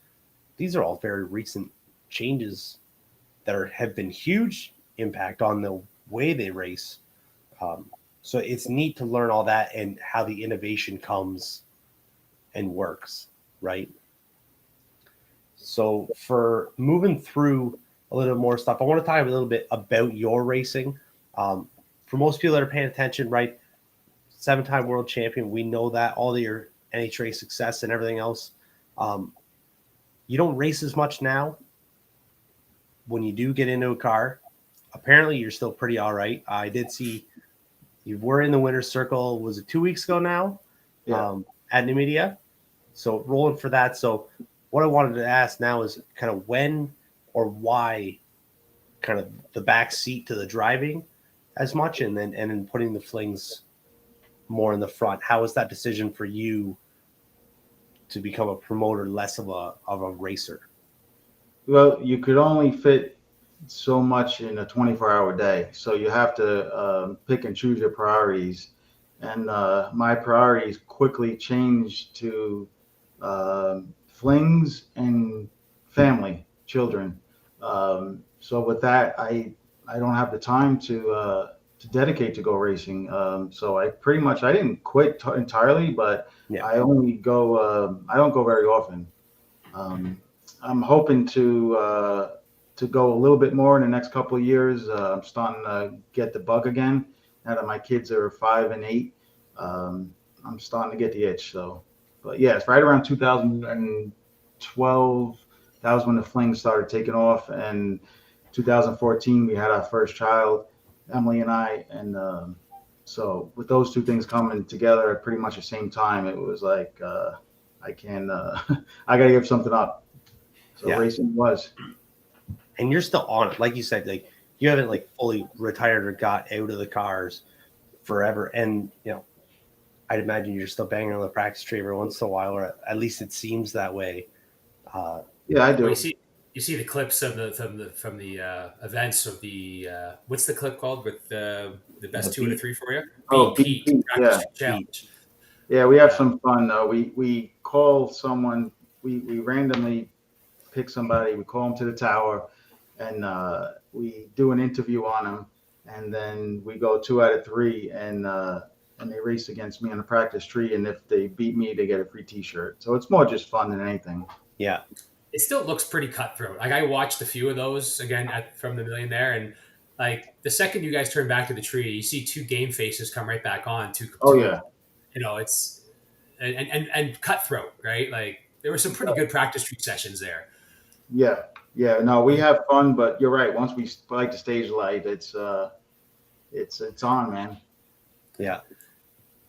these are all very recent changes that have been huge impact on the way they race. So it's neat to learn all that and how the innovation comes and works, right? So for moving through a little more stuff, I want to talk a little bit about your racing. For most people that are paying attention, right, 7-time world champion, we know that, all your NHRA success and everything else. You don't race as much now. When you do get into a car, apparently you're still pretty all right. I did see you were in the winner's circle, was it 2 weeks ago now? Yeah. At New Media. So rolling for that. So what I wanted to ask now is kind of when or why kind of the back seat to the driving as much and then putting the flings more in the front. How was that decision for you to become a promoter, less of a racer? Well, you could only fit so much in a 24-hour day, so you have to pick and choose your priorities. And my priorities quickly changed to flings and family, children. So with that, I don't have the time to dedicate to go racing. So I didn't quit entirely, but yeah. I only go. I don't go very often. I'm hoping to go a little bit more in the next couple of years. I'm starting to get the bug again. Now that my kids are 5 and 8, I'm starting to get the itch. So, but yeah, it's right around 2012. That was when the fling started taking off, and 2014 we had our first child, Emily and I, and so with those two things coming together at pretty much the same time, it was like I can I gotta give something up. So yeah. Racing was. And you're still on it, like you said, like you haven't like fully retired or got out of the cars forever, and I'd imagine you're still banging on the practice tree every once in a while, or at least it seems that way. Yeah, I do. Well, you see the clips of from the events of the what's the clip called with the best two out of three for you? Oh, Beat beat, Pete beat, Practice yeah. Street Challenge. Yeah, we have Yeah. some fun though. We call someone, we randomly pick somebody, we call them to the tower, and we do an interview on them, and then we go 2 out of 3, and they race against me on a practice tree, and if they beat me, they get a free T-shirt. So it's more just fun than anything. Yeah. It still looks pretty cutthroat. Like I watched a few of those again from the Millionaire, and like the second you guys turn back to the tree, you see two game faces come right back on. Oh yeah, It's and cutthroat, right? Like there were some pretty good practice tree sessions there. yeah, yeah. No, we have fun, but you're right. Once we like the stage light, it's on, man. Yeah.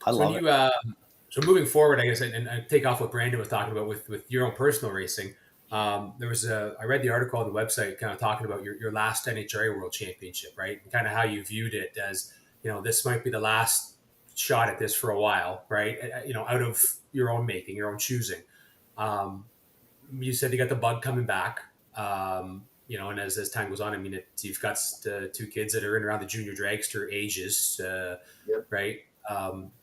I So when love it. you so moving forward, I guess, and I take off what Brandon was talking about with your own personal racing. There was I read the article on the website kind of talking about your last NHRA World Championship, right? And kind of how you viewed it as, this might be the last shot at this for a while, right? Out of your own making, your own choosing. You said you got the bug coming back, and as time goes on, I mean, you've got two kids that are in around the junior dragster ages, Yep. right?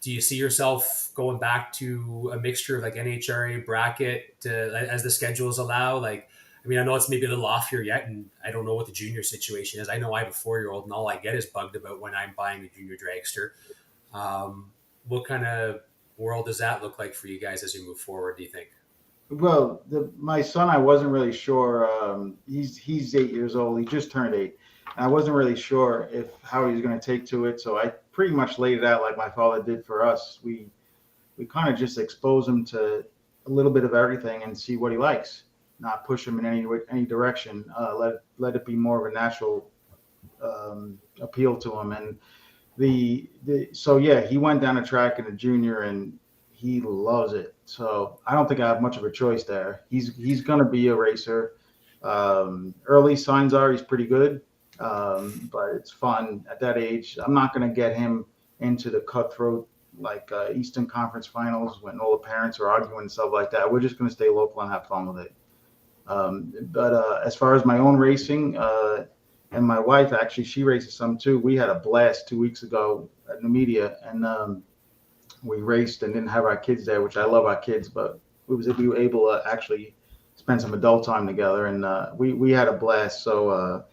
Do you see yourself going back to a mixture of like NHRA bracket as the schedules allow? Like, I mean, I know it's maybe a little off here yet, and I don't know what the junior situation is. I know I have a 4-year-old, and all I get is bugged about when I'm buying a junior dragster. What kind of world does that look like for you guys as you move forward, do you think? Well, my son, I wasn't really sure. He's 8 years old. He just turned 8. And I wasn't really sure how he was going to take to it. So I pretty much laid it out like my father did for us. We kind of just expose him to a little bit of everything and see what he likes. Not push him in any direction. Let it be more of a natural appeal to him. And so yeah, he went down a track in a junior and he loves it. So I don't think I have much of a choice there. He's going to be a racer. Early signs are he's pretty good, but it's fun at that age. I'm not going to get him into the cutthroat like Eastern Conference Finals when all the parents are arguing and stuff like that. We're just going to stay local and have fun with it. But as far as my own racing, and my wife, actually, she races some too. We had a blast 2 weeks ago at Numidia, and we raced and didn't have our kids there, which I love our kids, but we were able to actually spend some adult time together, and we had a blast. So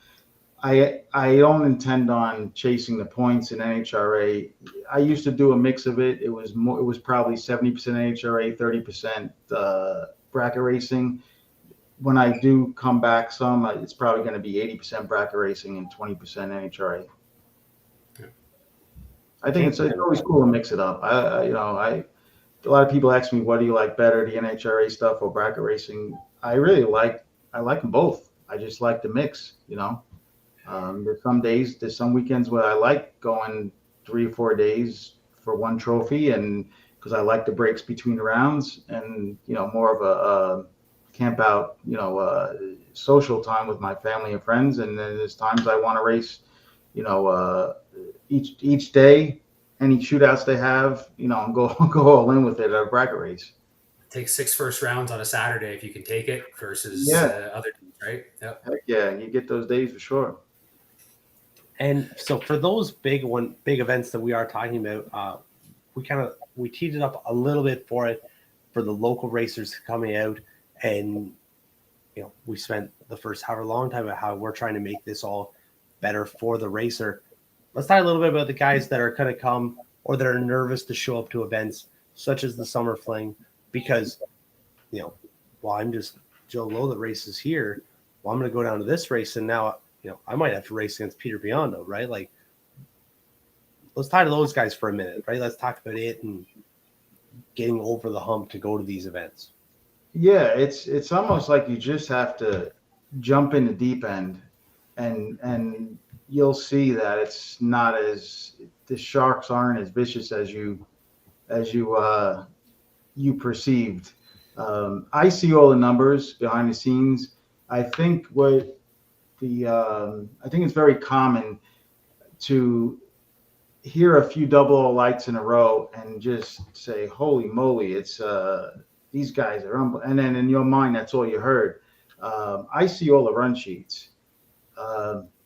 I don't intend on chasing the points in NHRA. I used to do a mix of it. It was probably 70% NHRA, 30% bracket racing. When I do come back some, it's probably going to be 80% bracket racing and 20% NHRA. Yeah. I think it's always cool to mix it up. A lot of people ask me, what do you like better, the NHRA stuff or bracket racing? I like them both. I just like the mix, there's some weekends where I like going 3 or 4 days for one trophy, and because I like the breaks between rounds and, more of a camp out, social time with my family and friends. And then there's times I want to race, each day, any shootouts they have, and go all in with it at a bracket race. Take 6 first rounds on a Saturday if you can take it versus other days, right? Yep. Heck yeah, you get those days for sure. And so for those big events that we are talking about, we teed it up a little bit for the local racers coming out, and we spent the first however long time about how we're trying to make this all better for the racer. Let's talk a little bit about the guys that are going to come or that are nervous to show up to events such as the Summer Fling, because while I'm just Joe Lowe that races here, well, I'm going to go down to this race, and now I might have to race against Peter Biondo, right? Like, let's talk to those guys for a minute, right? Let's talk about it and getting over the hump to go to these events. Yeah, it's almost like you just have to jump in the deep end, and you'll see that it's not the sharks aren't as vicious as you perceived. I see all the numbers behind the scenes. I think I think it's very common to hear a few double lights in a row and just say, "Holy moly! It's these guys are and then in your mind that's all you heard. I see all the run sheets.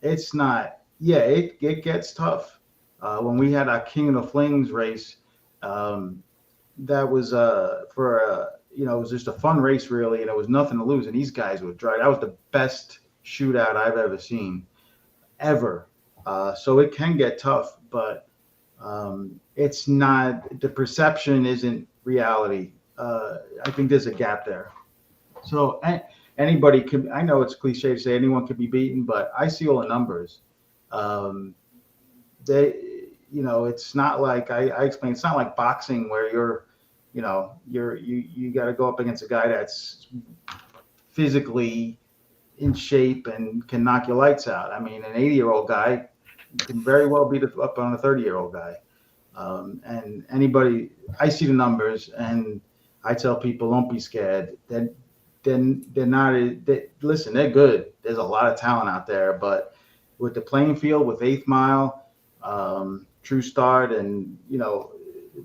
It's not, yeah, it gets tough. When we had our King of the Flings race, um, that was it was just a fun race really, and there was nothing to lose. And these guys were dry. That was the best shootout I've ever seen, ever. So it can get tough, but it's not, the perception isn't reality. I think there's a gap there. So anybody can. I know it's cliche to say anyone can be beaten, but I see all the numbers. Um, it's not like I explained. It's not like boxing where you got to go up against a guy that's physically in shape and can knock your lights out. I mean, an 80-year-old guy can very well beat up on a 30-year-old guy. And anybody, I see the numbers, and I tell people, don't be scared. Then they're not. Listen, they're good. There's a lot of talent out there, but with the playing field, with Eighth Mile, True Start, and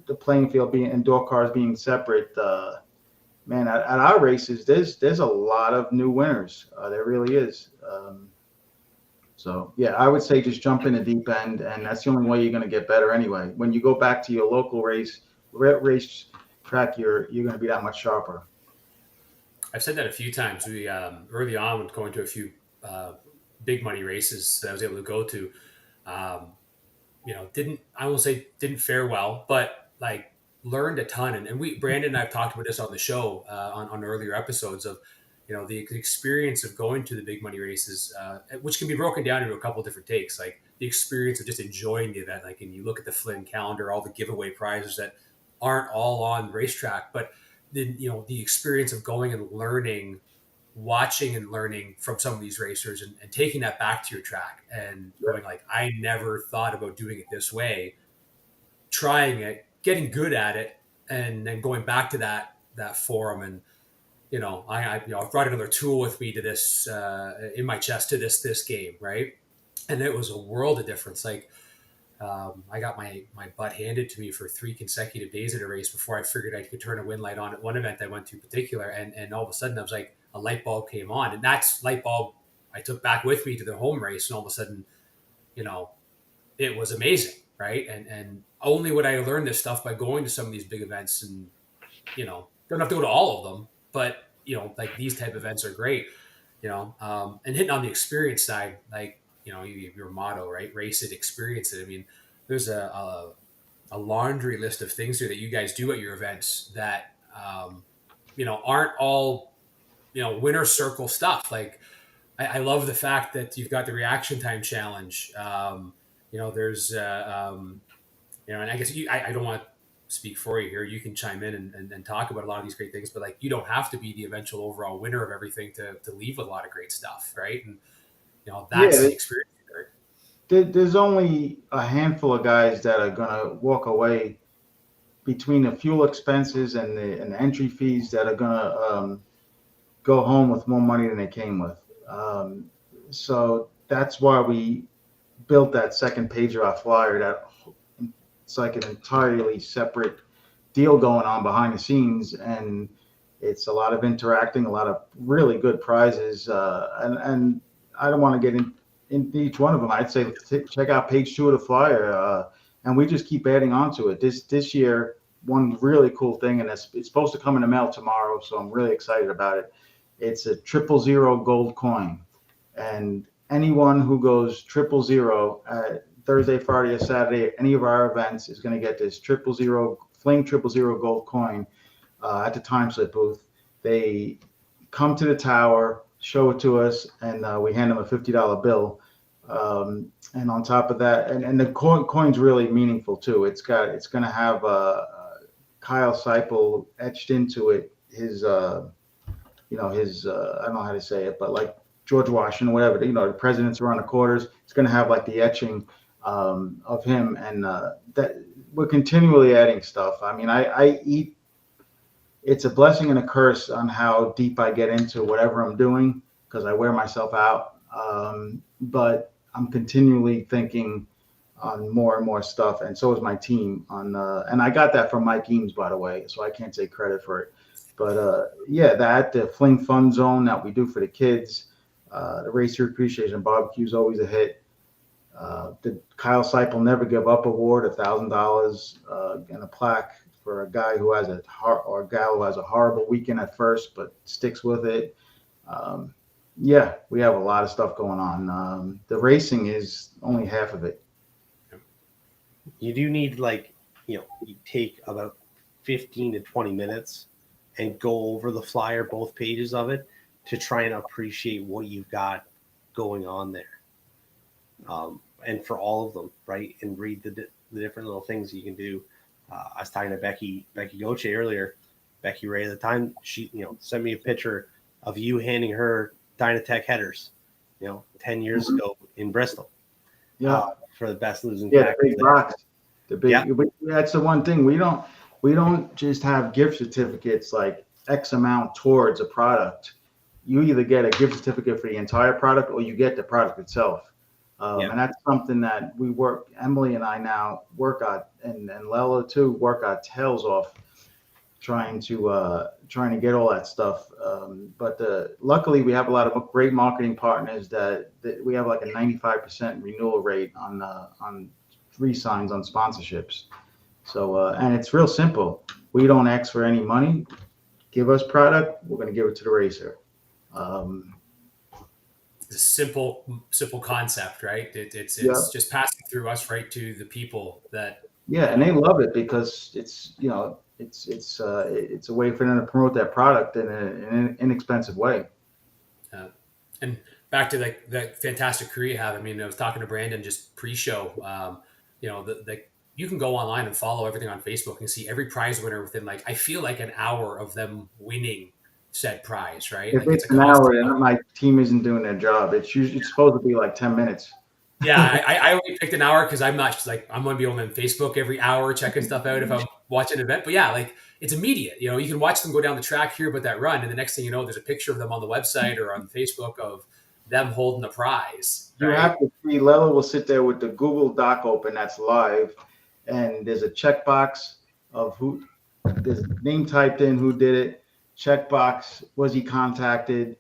the playing field being indoor cars being separate. Man, at our races, there's a lot of new winners. There really is. So yeah, I would say just jump in the deep end, and that's the only way you're going to get better anyway. When you go back to your local race track, you're going to be that much sharper. I've said that a few times. We early on when going to a few big money races that I was able to go to, didn't fare well, but like learned a ton. And Brandon and I've talked about this on the show on earlier episodes of, the experience of going to the big money races, which can be broken down into a couple of different takes, like the experience of just enjoying the event. Like, and you look at the Flynn calendar, all the giveaway prizes that aren't all on racetrack, but then, the experience of going and learning, watching and learning from some of these racers and taking that back to your track and going like, I never thought about doing it this way, trying it, getting good at it, and then going back to that forum. And, I've brought another tool with me to this, in my chest to this game. Right. And it was a world of difference. Like, I got my butt handed to me for 3 consecutive days at a race before I figured I could turn a win light on at one event I went to in particular. And all of a sudden I was like, a light bulb came on, and that's light bulb I took back with me to the home race. And all of a sudden, it was amazing. Right. And only would I learn this stuff by going to some of these big events, and, don't have to go to all of them, but, like these type of events are great, and hitting on the experience side, like, your motto, right? Race it, experience it. I mean, there's a laundry list of things here that you guys do at your events that, aren't all, winner circle stuff. Like, I love the fact that you've got the reaction time challenge. There's, and I guess I don't want to speak for you here. You can chime in and talk about a lot of these great things, but like, you don't have to be the eventual overall winner of everything to leave with a lot of great stuff. Right. And, that's the experience. There's only a handful of guys that are going to walk away between the fuel expenses and the entry fees that are going to go home with more money than they came with. So that's why we built that second page of our flyer. That it's like an entirely separate deal going on behind the scenes, and it's a lot of interacting, a lot of really good prizes, and I don't want to get in each one of them. I'd say check out page 2 of the flyer, and we just keep adding on to it. This year, one really cool thing, and it's supposed to come in the mail tomorrow, so I'm really excited about it. It's a 000 gold coin, and anyone who goes 000 at Thursday, Friday, or Saturday at any of our events is going to get this 000 Fling 000 gold coin at the time slip booth. They come to the tower, show it to us, and we hand them a $50 bill. And on top of that, and the coin's really meaningful too. It's going to have Kyle Seipel etched into it. His I don't know how to say it, but like George Washington, whatever, the presidents around the quarters. It's going to have like the etching of him, and that we're continually adding stuff. I mean, I eat. It's a blessing and a curse on how deep I get into whatever I'm doing, because I wear myself out. But I'm continually thinking on more and more stuff, and so is my team. And I got that from Mike Eames, by the way, so I can't take credit for it. But yeah, the Fling Fun Zone that we do for the kids, the Racer Appreciation Barbecue is always a hit. The Kyle Seipel Never Give Up Award, $1,000 and a plaque for a guy who has or a gal who has a horrible weekend at first but sticks with it. Yeah, we have a lot of stuff going on. The racing is only half of it. You do need you take about 15 to 20 minutes and go over the flyer, both pages of it, to try and appreciate what you've got going on there. And for all of them, right? And read the different little things you can do. I was talking to Becky Goche earlier. Becky Ray at the time, she sent me a picture of you handing her Dynatech headers, 10 years ago in Bristol. Yeah. For the best losing Yeah, the big there. box. That's the one thing we don't just have gift certificates like X amount towards a product. You either get a gift certificate for the entire product or you get the product itself. And that's something that Emily and I now work on, and Lella too, work our tails off trying to get all that stuff. But luckily we have a lot of great marketing partners that we have like a 95% renewal rate on re-signs on sponsorships. So and it's real simple. We don't ask for any money. Give us product, we're going to give it to the racer. It's a simple concept, right? It's just passing through us right to the people that. Yeah, and they love it because it's a way for them to promote that product in an inexpensive way. And back to the fantastic career you have. I mean, I was talking to Brandon just pre-show. You can go online and follow everything on Facebook and see every prize winner within I feel like an hour of them winning said prize, right? If it's an hour and my team isn't doing their job, it's supposed to be like 10 minutes. Yeah, I only picked an hour because I'm not I'm going to be on Facebook every hour checking stuff out if I'm watching an event. But yeah, it's immediate. You can watch them go down the track, hear about that run, and the next thing you know, there's a picture of them on the website or on Facebook of them holding the prize. Right? You have to see. Lella will sit there with the Google Doc open that's live, and there's a checkbox of there's name typed in, who did it. Checkbox, was he contacted?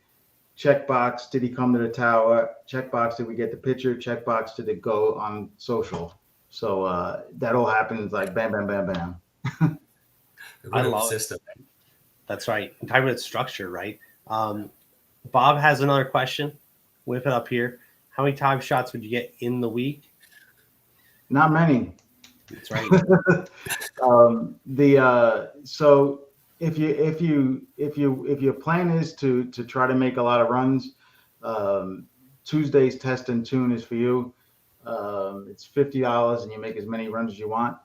Checkbox, did he come to the tower? Checkbox, did we get the picture? Checkbox, did it go on social? So that all happens like bam, bam, bam, bam. I love system. That's right. I'm talking about structure, right? Bob has another question. Whip it up here. How many time shots would you get in the week? Not many. That's right. So if your plan is to try to make a lot of runs, Tuesday's test and tune is for you. It's $50 and you make as many runs as you want.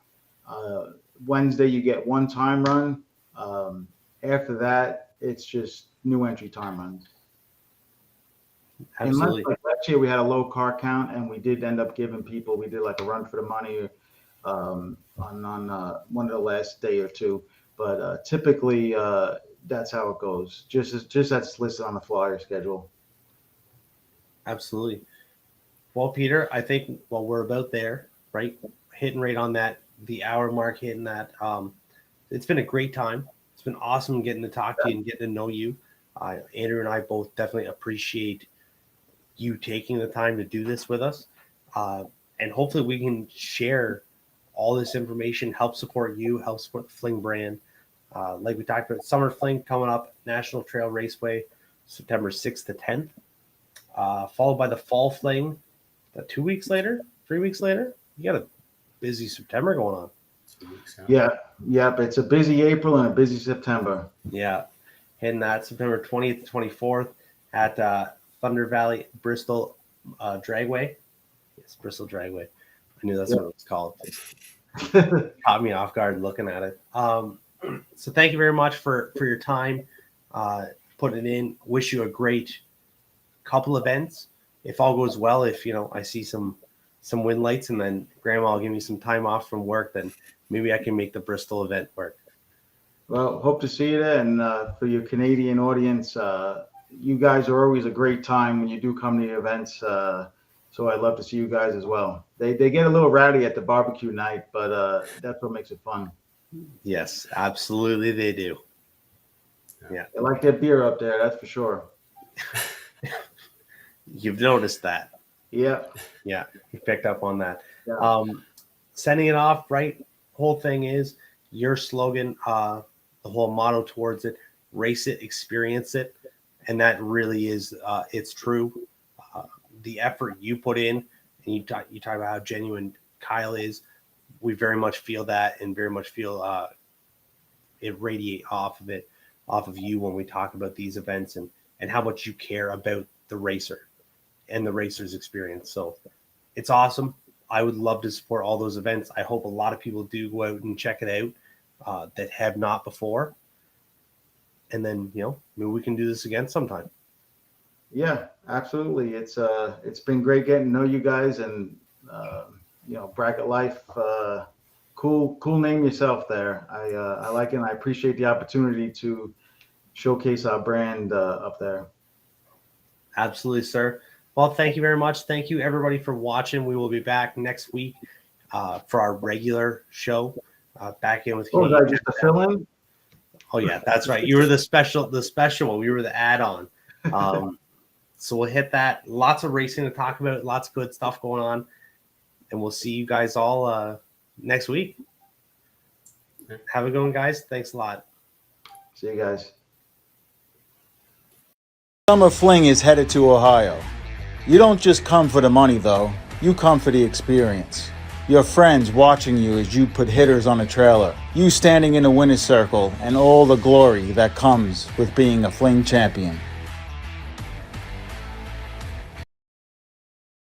Wednesday you get one time run. After that, it's just new entry time runs. Absolutely. Unless, last year we had a low car count and we did end up giving people. We did like a run for the money on one of the last day or two. But typically, that's how it goes. Just that's listed on the flyer schedule. Absolutely. Well, Peter, I think we're about there, right? Hitting right on the hour mark, hitting that. It's been a great time. It's been awesome getting to talk to you and getting to know you. Andrew and I both definitely appreciate you taking the time to do this with us. And hopefully we can share all this information, help support you, help support the Fling brand. Like we talked about, Summer Fling coming up, National Trail Raceway, September 6th to 10th, followed by the Fall Fling 2 weeks later, 3 weeks later. You got a busy September going on. Yeah. But it's a busy April and a busy September. Yeah. Hitting that September 20th to 24th at Thunder Valley, Bristol Dragway. Yes, Bristol Dragway. I knew that's what it was called. Caught me off guard looking at it. So thank you very much for your time, putting it in. Wish you a great couple events. If all goes well, if I see some wind lights and then Grandma will give me some time off from work, then maybe I can make the Bristol event work. Well, hope to see you there. And for your Canadian audience, you guys are always a great time when you do come to the events. So I'd love to see you guys as well. They get a little rowdy at the barbecue night, but that's what makes it fun. Yes, absolutely they do. Yeah. They like their beer up there, that's for sure. You've noticed that. Yeah. Yeah, you picked up on that. Yeah. Sending it off, right? Whole thing is your slogan, the whole motto towards it: race it, experience it, and that really is, it's true. The effort you put in, and you talk about how genuine Kyle is. We very much feel that, and very much feel it radiate off of you when we talk about these events, and how much you care about the racer and the racer's experience. So it's awesome. I would love to support all those events. I hope a lot of people do go out and check it out that have not before. And then, maybe we can do this again sometime. Yeah, absolutely. It's been great getting to know you guys, and Bracket Life, cool name yourself there. I like it, and I appreciate the opportunity to showcase our brand up there. Absolutely, sir. Well, thank you very much. Thank you, everybody, for watching. We will be back next week for our regular show. Back in with was I just a fill-in? Oh yeah, that's right. You were the special one. We were the add-on. So we'll hit that. Lots of racing to talk about. Lots of good stuff going on, and we'll see you guys all next week. Have a good one, guys. Thanks a lot. See you guys. Summer Fling is headed to Ohio. You don't just come for the money, though. You come for the experience. Your friends watching you as you put hitters on a trailer. You standing in the winner's circle and all the glory that comes with being a Fling champion.